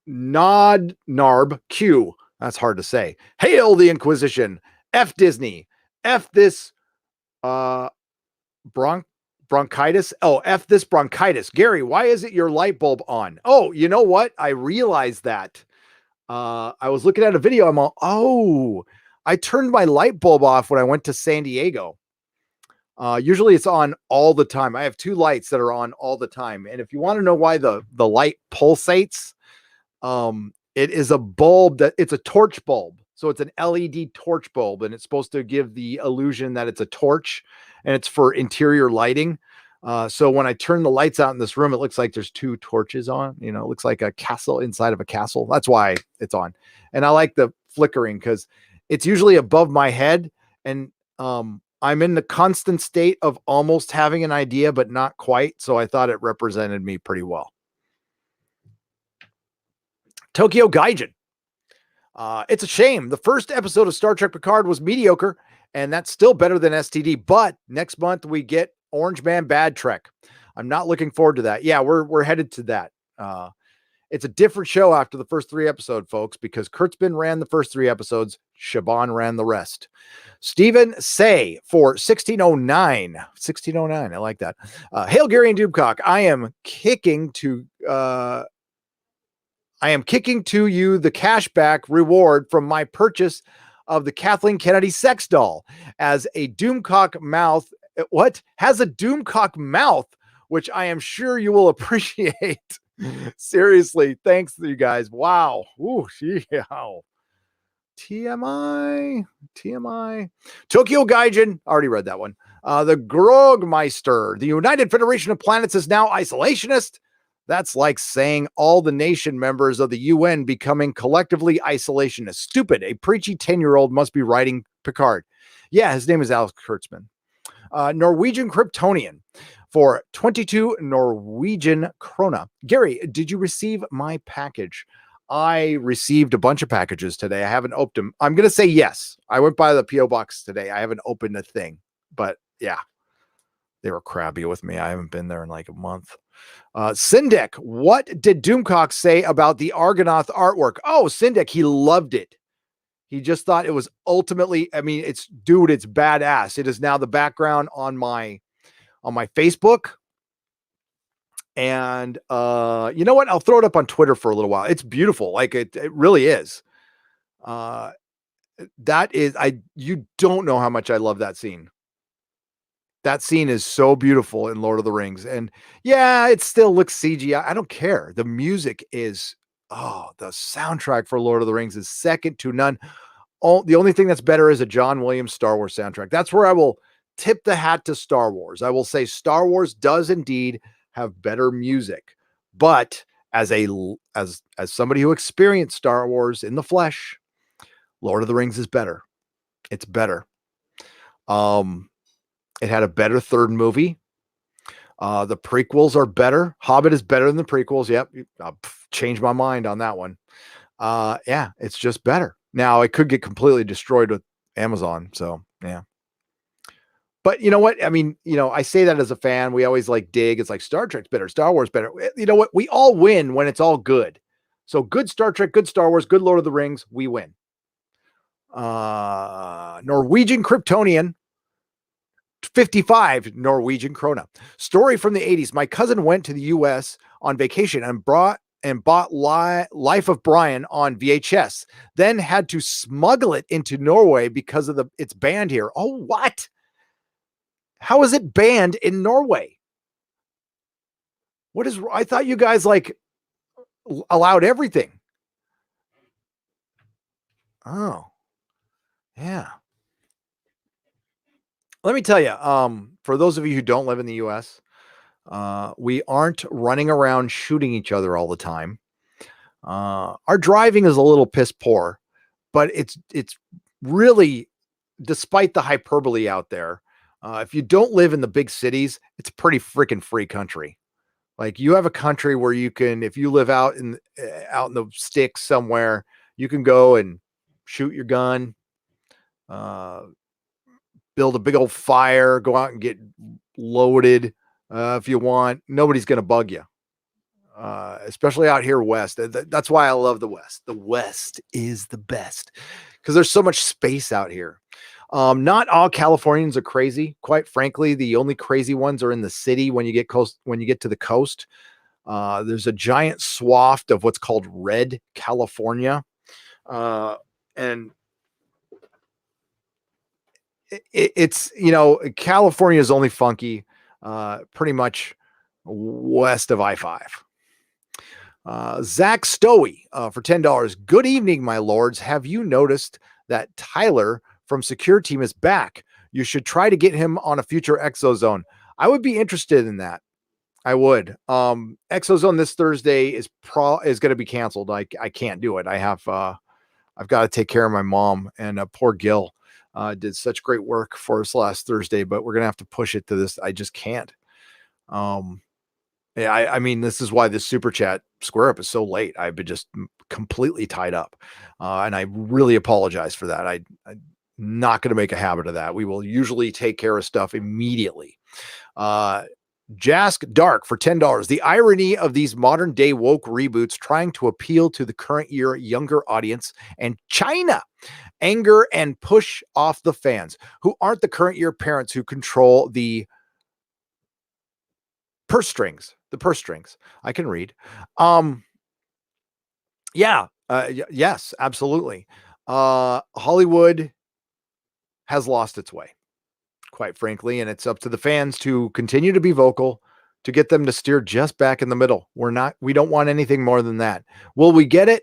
Nod Narb Q. That's hard to say. Hail the Inquisition. F Disney. F this bronchitis. Oh, F this bronchitis. Gary, why isn't your light bulb on? Oh, you know what? I realized that. I was looking at a video. I'm all, I turned my light bulb off when I went to San Diego. Usually it's on all the time. I have 2 lights that are on all the time. And if you want to know why the light pulsates, it is a bulb it's a torch bulb. So it's an LED torch bulb, and it's supposed to give the illusion that it's a torch, and it's for interior lighting. So when I turn the lights out in this room, it looks like there's 2 torches on, it looks like a castle inside of a castle. That's why it's on. And I like the flickering because it's usually above my head, and I'm in the constant state of almost having an idea, but not quite. So I thought it represented me pretty well. Tokyo Gaijin. It's a shame. The first episode of Star Trek Picard was mediocre, and that's still better than STD. But next month we get Orange Man Bad Trek. I'm not looking forward to that. Yeah, we're headed to that. It's a different show after the first 3 episodes, folks, because Kurtzman ran the first 3 episodes. Shaban ran the rest. Stephen Say for 1609. 1609. I like that. Hail Gary and Doomcock. I am kicking to you the cashback reward from my purchase of the Kathleen Kennedy sex doll as a Doomcock mouth. What? Has a Doomcock mouth, which I am sure you will appreciate. Seriously, thanks to you guys. Wow. Ooh, yeah. TMI. Tokyo Gaijin. Already read that one. The Grogmeister. The United Federation of Planets is now isolationist. That's like saying all the nation members of the UN becoming collectively isolationist. Stupid. A preachy 10-year-old must be writing Picard. Yeah, his name is Alex Kurtzman. Norwegian Kryptonian for 22 Norwegian krona. Gary, did you receive my package? I received a bunch of packages today. I haven't opened them. I'm going to say yes. I went by the P.O. box today. I haven't opened a thing, but yeah, they were crabby with me. I haven't been there in like a month. Sindek, what did Doomcock say about the Argonath artwork? Oh, Sindek, he loved it. He just thought it was ultimately, I mean, it's badass. It is now the background on my Facebook. And you know what? I'll throw it up on Twitter for a little while. It's beautiful. Like it really is. You don't know how much I love that scene. That scene is so beautiful in Lord of the Rings. And yeah, it still looks CGI. I don't care. The music is, the soundtrack for Lord of the Rings is second to none. The only thing that's better is a John Williams Star Wars soundtrack. That's where I will tip the hat to Star Wars. I will say Star Wars does indeed have better music, but as somebody who experienced Star Wars in the flesh, Lord of the Rings is better. It's better. It had a better third movie. The prequels are better. Hobbit is better than the prequels. Yep. I'll change my mind on that one. Yeah, it's just better. Now it could get completely destroyed with Amazon. So yeah. But you know what? I mean, I say that as a fan. We always like dig. It's like Star Trek's better, Star Wars better. You know what? We all win when it's all good. So good Star Trek, good Star Wars, good Lord of the Rings, we win. Norwegian Kryptonian, 55 Norwegian krona. Story from the 80s. My cousin went to the US on vacation and bought Life of Brian on VHS, then had to smuggle it into Norway because of it's banned here. Oh, what? How is it banned in Norway? I thought you guys like allowed everything. Oh, yeah. Let me tell you, for those of you who don't live in the US, we aren't running around shooting each other all the time. Our driving is a little piss poor, but it's really, despite the hyperbole out there, if you don't live in the big cities, it's a pretty freaking free country. Like you have a country where you can, if you live out in the sticks somewhere, you can go and shoot your gun, build a big old fire, go out and get loaded if you want. Nobody's going to bug you, especially out here west. That's why I love the West. The West is the best because there's so much space out here. Not all Californians are crazy. Quite frankly, the only crazy ones are in the city. When you get to the coast, there's a giant swath of what's called red California. And it's, California is only funky, pretty much west of I-5. Zach Stowey, for $10. Good evening, my lords. Have you noticed that Tyler from Secure Team is back? You should try to get him on a future Exozone. I would be interested in that. I would. Exozone this Thursday is going to be canceled. I can't do it. I've got to take care of my mom, and poor Gil did such great work for us last Thursday, but we're going to have to push it to this. I just can't. Yeah, I mean, this is why this super chat square up is so late. I've been just completely tied up. And I really apologize for that. I'm not going to make a habit of that. We will usually take care of stuff immediately. Jask Dark for $10. The irony of these modern day woke reboots trying to appeal to the current year younger audience and China. Anger and push off the fans who aren't the current year parents who control the purse strings. The purse strings. I can read. Yeah. Yes, absolutely. Hollywood has lost its way, quite frankly, and it's up to the fans to continue to be vocal to get them to steer just back in the middle. We don't want anything more than that. Will we get it?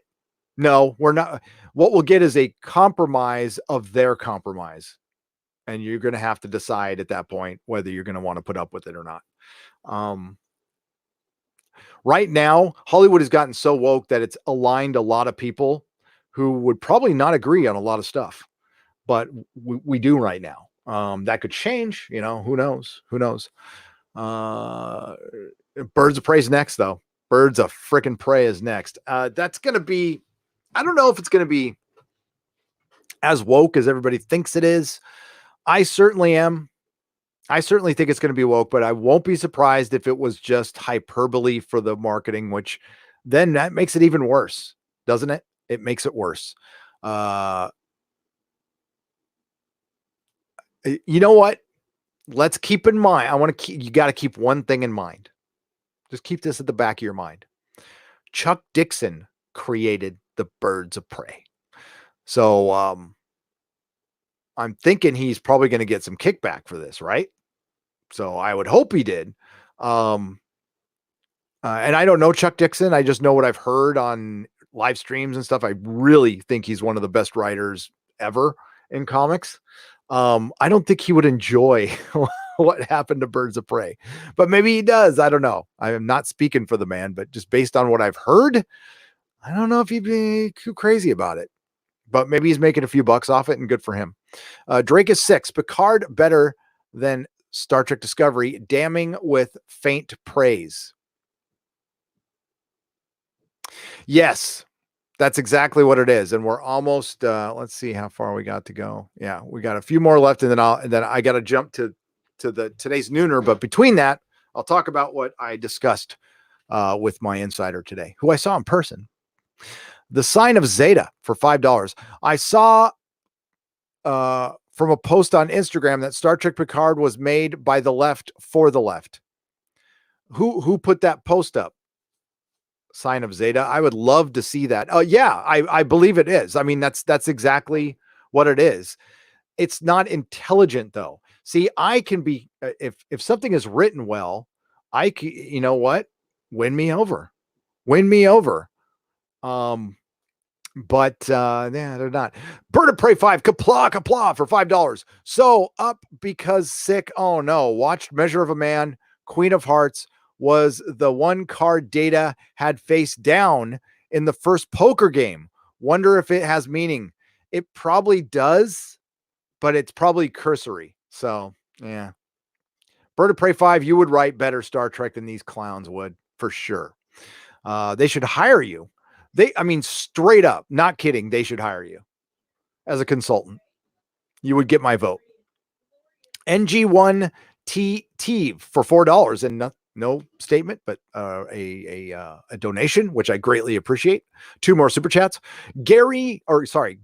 No, we're not. What we'll get is a compromise of their compromise. And you're going to have to decide at that point whether you're going to want to put up with it or not. Right now, Hollywood has gotten so woke that it's aligned a lot of people who would probably not agree on a lot of stuff, but we do right now. That could change, who knows? Birds of Prey is next, though. Birds of frickin' Prey is next. That's going to be, I don't know if it's going to be as woke as everybody thinks it is. I certainly am. I certainly think it's going to be woke, but I won't be surprised if it was just hyperbole for the marketing, which then that makes it even worse, doesn't it? It makes it worse. You know what? Let's keep in mind. You got to keep one thing in mind. Just keep this at the back of your mind. Chuck Dixon created the Birds of Prey. So, I'm thinking he's probably going to get some kickback for this, right? So I would hope he did. And I don't know Chuck Dixon. I just know what I've heard on live streams and stuff. I really think he's one of the best writers ever in comics. I don't think he would enjoy what happened to Birds of Prey, but maybe he does. I don't know. I am not speaking for the man, but just based on what I've heard, I don't know if he'd be too crazy about it, but maybe he's making a few bucks off it and good for him. Drake is 6. Picard better than Star Trek Discovery, damning with faint praise. Yes, that's exactly what it is. And we're almost, let's see how far we got to go. Yeah, we got a few more left, and then I got to jump to today's nooner. But between that, I'll talk about what I discussed with my insider today, who I saw in person. The Sign of Zeta for $5. I saw from a post on Instagram that Star Trek Picard was made by the left for the left. Who put that post up? Sign of Zeta. I would love to see that. Yeah, I believe it is. I mean, that's exactly what it is. It's not intelligent though. See, I can be, if something is written well, you know what? Win me over. But yeah, they're not. Bird of Prey 5, kapla for $5. So up because sick. Oh no. Watched Measure of a Man. Queen of Hearts was the one card Data had face down in the first poker game. Wonder if it has meaning. It probably does, but it's probably cursory. So yeah. Bird of Prey 5, you would write better Star Trek than these clowns would, for sure. They should hire you. Straight up, not kidding. They should hire you as a consultant. You would get my vote. NG1 T for $4 and no statement, but a donation, which I greatly appreciate. 2 more super chats. Guard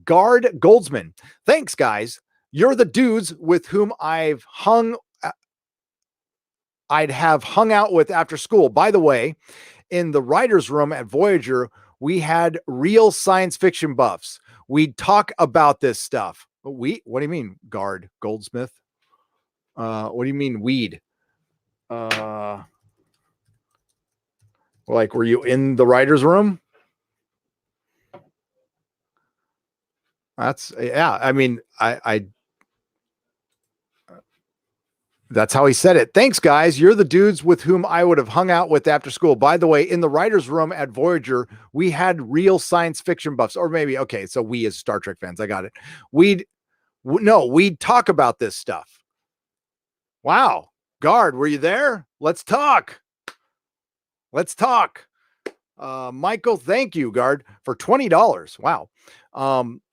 Goldsman. Thanks, guys. You're the dudes with whom I'd have hung out with after school. By the way, in the writer's room at Voyager, we had real science fiction buffs. We'd talk about this stuff. What do you mean, Guard Goldsmith? What do you mean weed? Were you in the writer's room? That's, yeah. I mean, that's how he said it. Thanks, guys. You're the dudes with whom I would have hung out with after school. By the way, in the writer's room at Voyager, we had real science fiction buffs, or maybe, okay, so we as Star Trek fans, I got it. We'd talk about this stuff. Wow. Guard, were you there? Let's talk. Michael, thank you, Guard, for $20. Wow.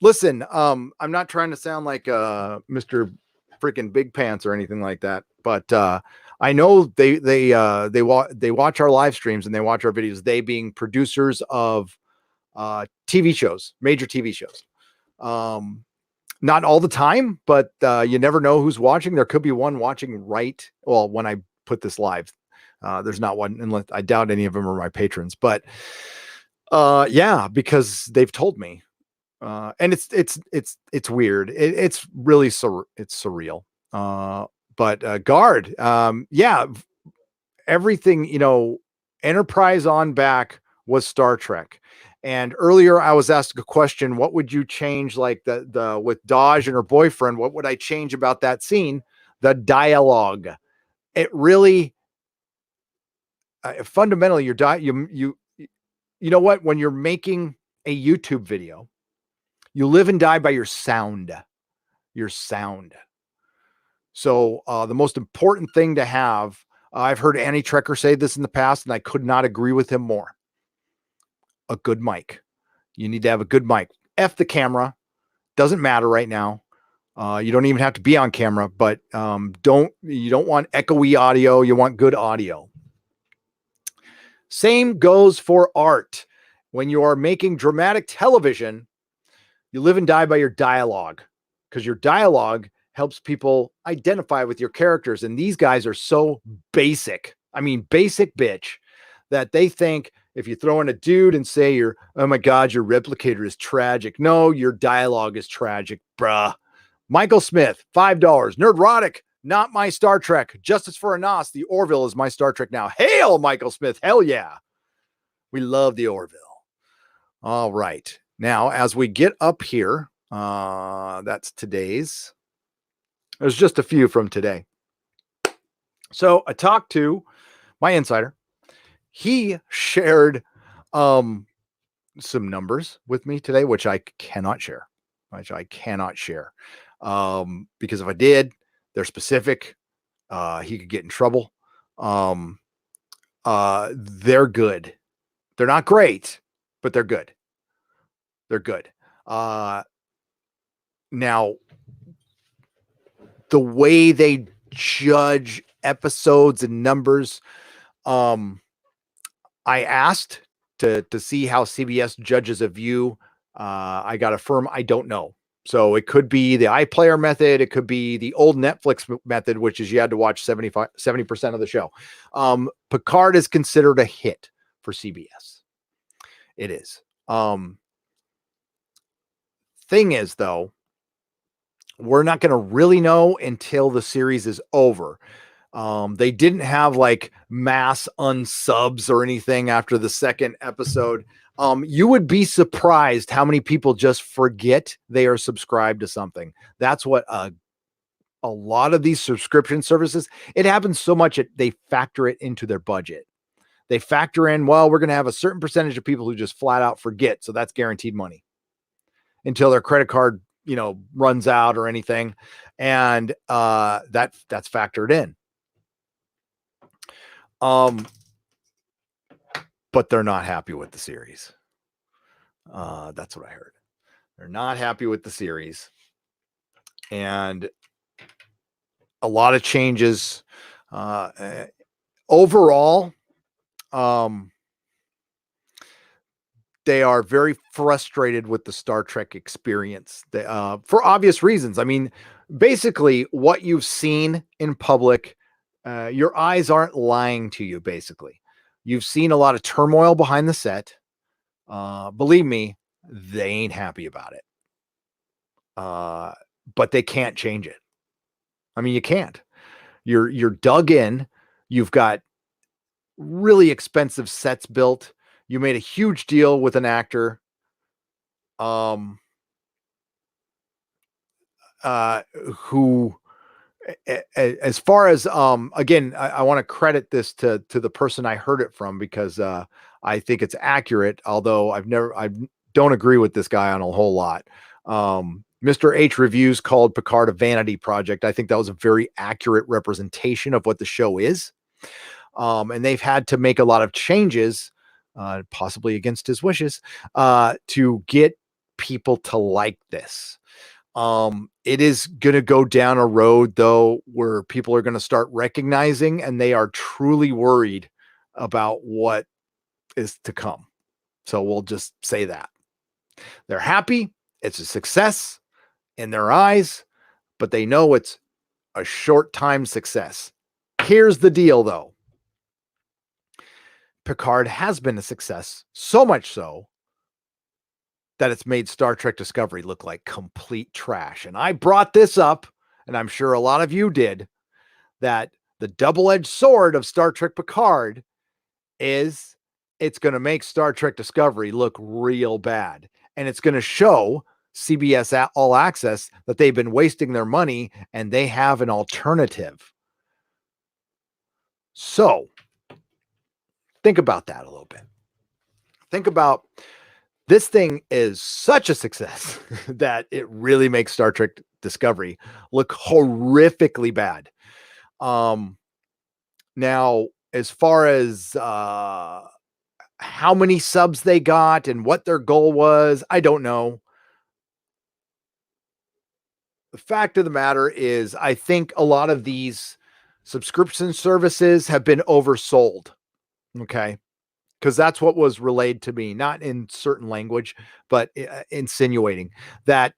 Listen, I'm not trying to sound like Mr. freaking big pants or anything like that. But I know they watch our live streams and they watch our videos. They being producers of TV shows, major TV shows. Not all the time, but you never know who's watching. There could be one watching when I put this live. There's not one, unless I doubt any of them are my patrons, but yeah, because they've told me. And it's weird. It's really it's surreal. But Guard, yeah, everything, Enterprise on back was Star Trek. And earlier I was asked a question, what would you change, like the with Dodge and her boyfriend, what would I change about that scene? The dialogue. It really fundamentally you know what, when you're making a YouTube video, you live and die by your sound. So the most important thing to have, I've heard Annie Trekker say this in the past, and I could not agree with him more. A good mic. You need to have a good mic. F the camera. Doesn't matter right now. You don't even have to be on camera, but you don't want echoey audio. You want good audio. Same goes for art. When you are making dramatic television, you live and die by your dialogue, because your dialogue helps people identify with your characters. And these guys are so basic. I mean, basic bitch, that they think if you throw in a dude and say oh my God, your replicator is tragic. No, your dialogue is tragic, bruh. Michael Smith, $5. Nerdrotic, not my Star Trek. Justice for Anas, the Orville is my Star Trek now. Hail, Michael Smith. Hell yeah. We love the Orville. All right. Now, as we get up here, that's today's. There's just a few from today. So I talked to my insider. He shared some numbers with me today, which I cannot share. Because if I did, they're specific. He could get in trouble. They're good. They're not great, but they're good. Now, the way they judge episodes and numbers, I asked to see how CBS judges a view. I got a firm I don't know. So it could be the iPlayer method. It could be the old Netflix method, which is you had to watch 70% of the show. Picard is considered a hit for CBS. It is. Thing is, though, we're not going to really know until the series is over. They didn't have like mass unsubs or anything after the second episode. You would be surprised how many people just forget they are subscribed to something. That's what a lot of these subscription services, it happens so much that they factor it into their budget. They factor in, well, we're going to have a certain percentage of people who just flat out forget. So that's guaranteed money until their credit card, runs out or anything. And that's factored in. But they're not happy with the series. That's what I heard. They're not happy with the series. And a lot of changes. Overall, they are very frustrated with the Star Trek experience for obvious reasons. I mean, basically what you've seen in public, your eyes aren't lying to you. Basically, you've seen a lot of turmoil behind the set. Believe me, they ain't happy about it. But they can't change it. I mean, you can't. You're dug in. You've got really expensive sets built. You made a huge deal with an actor. Who, as far as, again, I want to credit this to the person I heard it from, because I think it's accurate, although I don't agree with this guy on a whole lot. Mr. H Reviews called Picard a vanity project. I think that was a very accurate representation of what the show is. And they've had to make a lot of changes, possibly against his wishes, to get people to like this. It is going to go down a road, though, where people are going to start recognizing, and they are truly worried about what is to come. So we'll just say that. They're happy. It's a success in their eyes, but they know it's a short-time success. Here's the deal, though. Picard has been a success, so much so that it's made Star Trek Discovery look like complete trash. And I brought this up, and I'm sure a lot of you did, that the double-edged sword of Star Trek Picard is it's going to make Star Trek Discovery look real bad. And it's going to show CBS All Access that they've been wasting their money and they have an alternative. So think about that a little bit. Think about this thing is such a success that it really makes Star Trek Discovery look horrifically bad. Now, as far as how many subs they got and what their goal was, I don't know. The fact of the matter is, I think a lot of these subscription services have been oversold. Okay. Because that's what was relayed to me, not in certain language, but insinuating that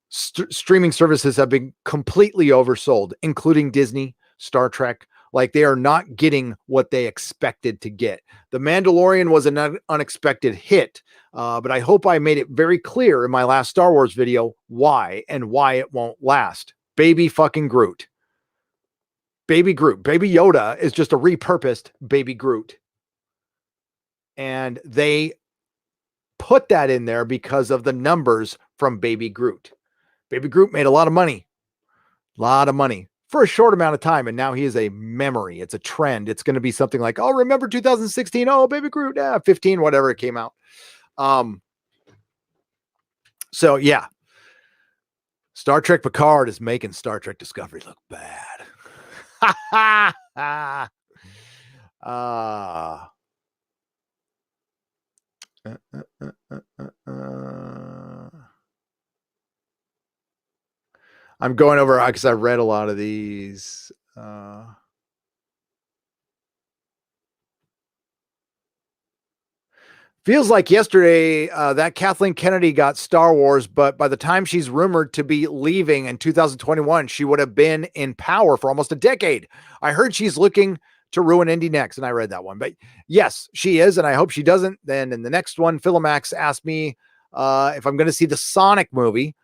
streaming services have been completely oversold, including Disney, Star Trek. Like they are not getting what they expected to get. The Mandalorian was an unexpected hit, but I hope I made it very clear in my last Star Wars video why and why it won't last. Baby fucking Groot. Baby Groot. Baby Yoda is just a repurposed Baby Groot. And they put that in there because of the numbers from Baby Groot. Baby Groot made a lot of money for a short amount of time. And now he is a memory. It's a trend. It's going to be something like, oh, remember 2016? Oh, Baby Groot. 15, whatever it came out. So yeah, Star Trek Picard is making Star Trek Discovery look bad. I'm going over because I read a lot of these. Feels like yesterday that Kathleen Kennedy got Star Wars, but by the time she's rumored to be leaving in 2021, she would have been in power for almost a decade. I heard she's looking to ruin Indy next, and I read that one. But yes, she is, and I hope she doesn't. Then in the next one, Philomax asked me if I'm going to see the Sonic movie.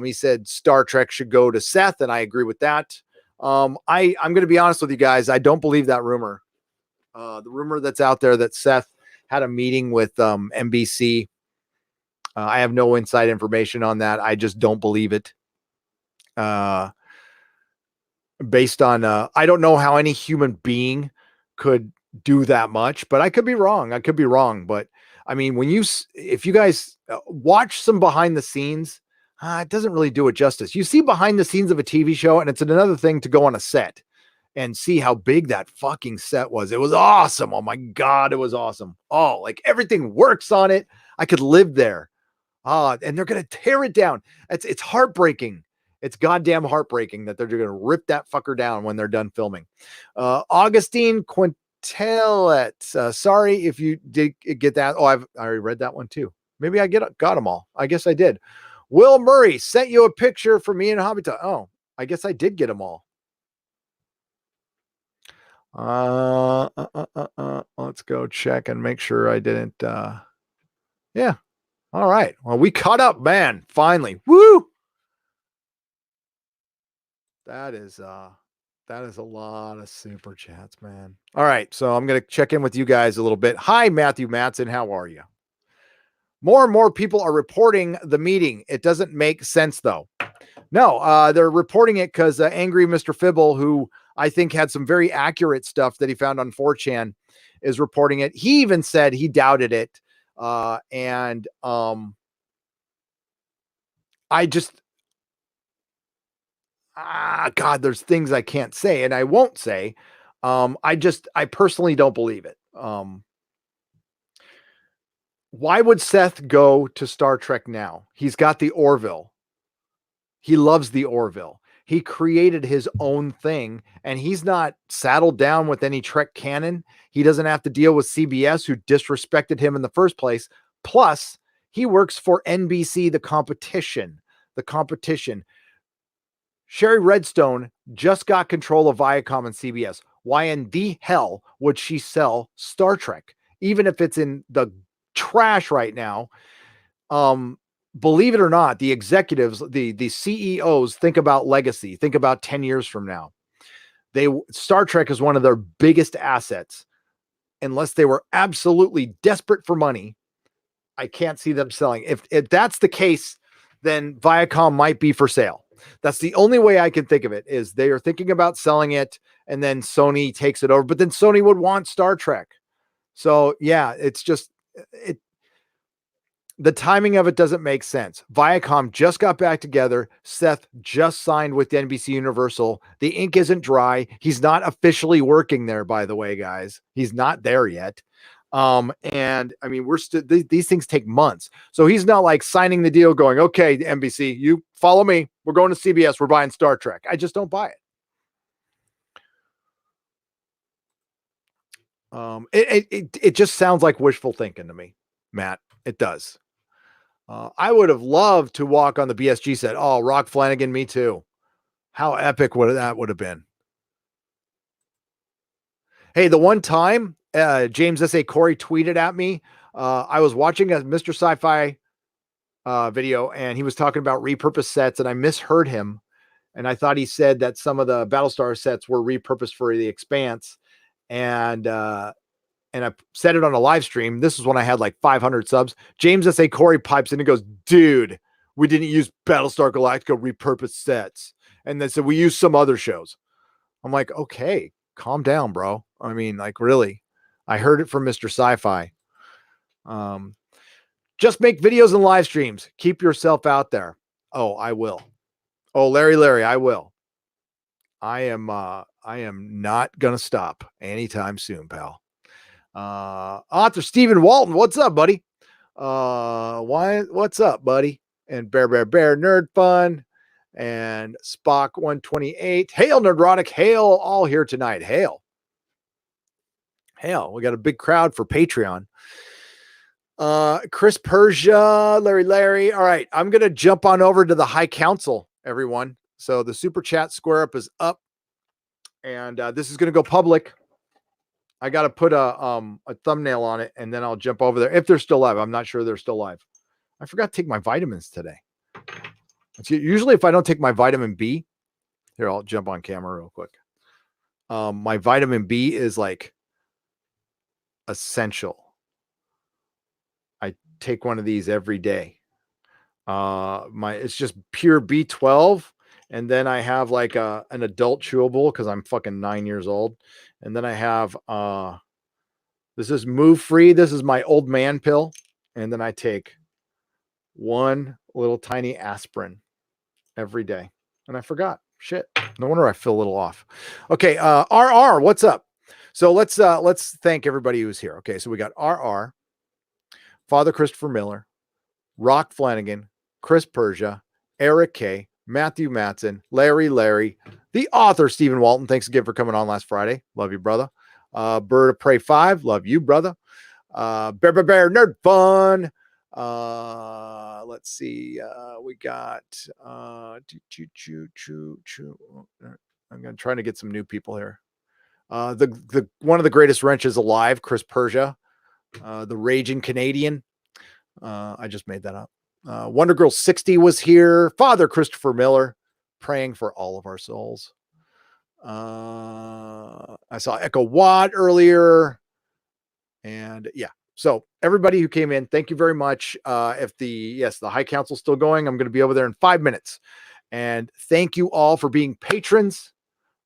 He said Star Trek should go to Seth, and I agree with that. I'm going to be honest with you guys. I don't believe that rumor. The rumor that's out there that Seth had a meeting with NBC. I have no inside information on that. I just don't believe it. Based on, I don't know how any human being could do that much, but I could be wrong. But I mean, if you guys watch some behind the scenes, it doesn't really do it justice. You see behind the scenes of a TV show, and it's another thing to go on a set and see how big that fucking set was. It was awesome. Oh my God, it was awesome. Oh, like everything works on it. I could live there. And they're going to tear it down. It's heartbreaking. It's goddamn heartbreaking that they're going to rip that fucker down when they're done filming. Augustine Quintelet. Sorry if you did get that. Oh, I already read that one too. Maybe I got them all. I guess I did. Will Murray sent you a picture for me and Habitat. Oh, I guess I did get them all. Let's go check and make sure I didn't. Yeah. All right. Well, we caught up, man. Finally. Woo. That is a lot of super chats, man. All right. So I'm going to check in with you guys a little bit. Hi, Matthew Matson. How are you? More and more people are reporting the meeting. It doesn't make sense, though. No, they're reporting it because Angry Mr. Fibble, who I think had some very accurate stuff that he found on 4chan, is reporting it. He even said he doubted it. I just, God, there's things I can't say and I won't say. I personally don't believe it. Why would Seth go to Star Trek now? He's got the Orville. He loves the Orville. He created his own thing, and he's not saddled down with any Trek canon. He doesn't have to deal with CBS, who disrespected him in the first place. Plus, he works for NBC, the competition. The competition. Sherry Redstone just got control of Viacom and CBS. Why in the hell would she sell Star Trek? Even if it's in the trash right now, believe it or not, the executives, the CEOs think about legacy, think about 10 years from now. Star Trek is one of their biggest assets. Unless they were absolutely desperate for money, I can't see them selling. If that's the case, then Viacom might be for sale. That's the only way I can think of it, is they are thinking about selling it and then Sony takes it over, but then Sony would want Star Trek. So yeah, it's just, the timing of it doesn't make sense. Viacom just got back together. Seth just signed with NBC Universal. The ink isn't dry. He's not officially working there, by the way, guys. He's not there yet. And I mean, these things take months. So he's not like signing the deal going, okay, NBC, you follow me. We're going to CBS. We're buying Star Trek. I just don't buy it. It just sounds like wishful thinking to me, Matt. It does. I would have loved to walk on the BSG set. Oh, Rock Flanagan, me too. How epic would have been. Hey, the one time James S.A. Corey tweeted at me, I was watching a Mr. Sci-Fi video, and he was talking about repurposed sets, and I misheard him. And I thought he said that some of the Battlestar sets were repurposed for the Expanse. And I said it on a live stream. This is when I had like 500 subs. James S.A. Corey pipes in and goes, dude, we didn't use Battlestar Galactica repurposed sets. And then said, we used some other shows. I'm like, okay, calm down, bro. I mean, like, really? I heard it from Mr. Sci-Fi. Just make videos and live streams. Keep yourself out there. Oh, I will. Oh, Larry, I will. I am not going to stop anytime soon, pal. Author Stephen Walton, what's up, buddy? What's up, buddy? And Bear Nerd Fun and Spock 128. Hail Nerdrotic, hail all here tonight. Hail. We got a big crowd for Patreon. Chris Persia, Larry. All right, I'm gonna jump on over to the High Council, everyone. So the super chat square up is up, and this is gonna go public. I got to put a thumbnail on it, and then I'll jump over there if they're still live. I'm not sure they're still live. I forgot to take my vitamins today. Usually if I don't take my vitamin B, here, I'll jump on camera real quick. My vitamin B is like essential. I take one of these every day. It's just pure B12. And then I have like an adult chewable because I'm fucking 9 years old. And then I have, this is Move Free. This is my old man pill. And then I take one little tiny aspirin every day. And I forgot. Shit. No wonder I feel a little off. Okay. RR, what's up? So let's thank everybody who's here. Okay. So we got RR, Father Christopher Miller, Rock Flanagan, Chris Persia, Eric K, Matthew Matson, Larry, the author, Stephen Walton. Thanks again for coming on last Friday. Love you, brother. Bird of Prey 5. Love you, brother. Bear Nerd Fun. Let's see. We got I'm gonna try to get some new people here. The one of the greatest wrenches alive, Chris Persia, the Raging Canadian. I just made that up. Wonder Girl 60 was here. Father Christopher Miller, praying for all of our souls. I saw Echo Watt earlier. And yeah, so everybody who came in, thank you very much. If the High Council's still going, I'm going to be over there in 5 minutes. And thank you all for being patrons.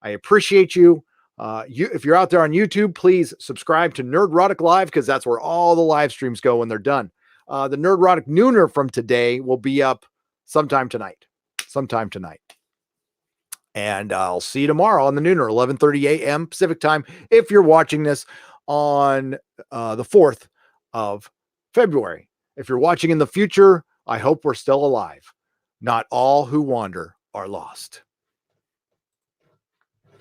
I appreciate you. If you're out there on YouTube, please subscribe to Nerdrotic Live, because that's where all the live streams go when they're done. The Nerdrotic Nooner from today will be up sometime tonight. And I'll see you tomorrow on the Nooner, 11:30 a.m. Pacific time. If you're watching this on the 4th of February, if you're watching in the future, I hope we're still alive. Not all who wander are lost.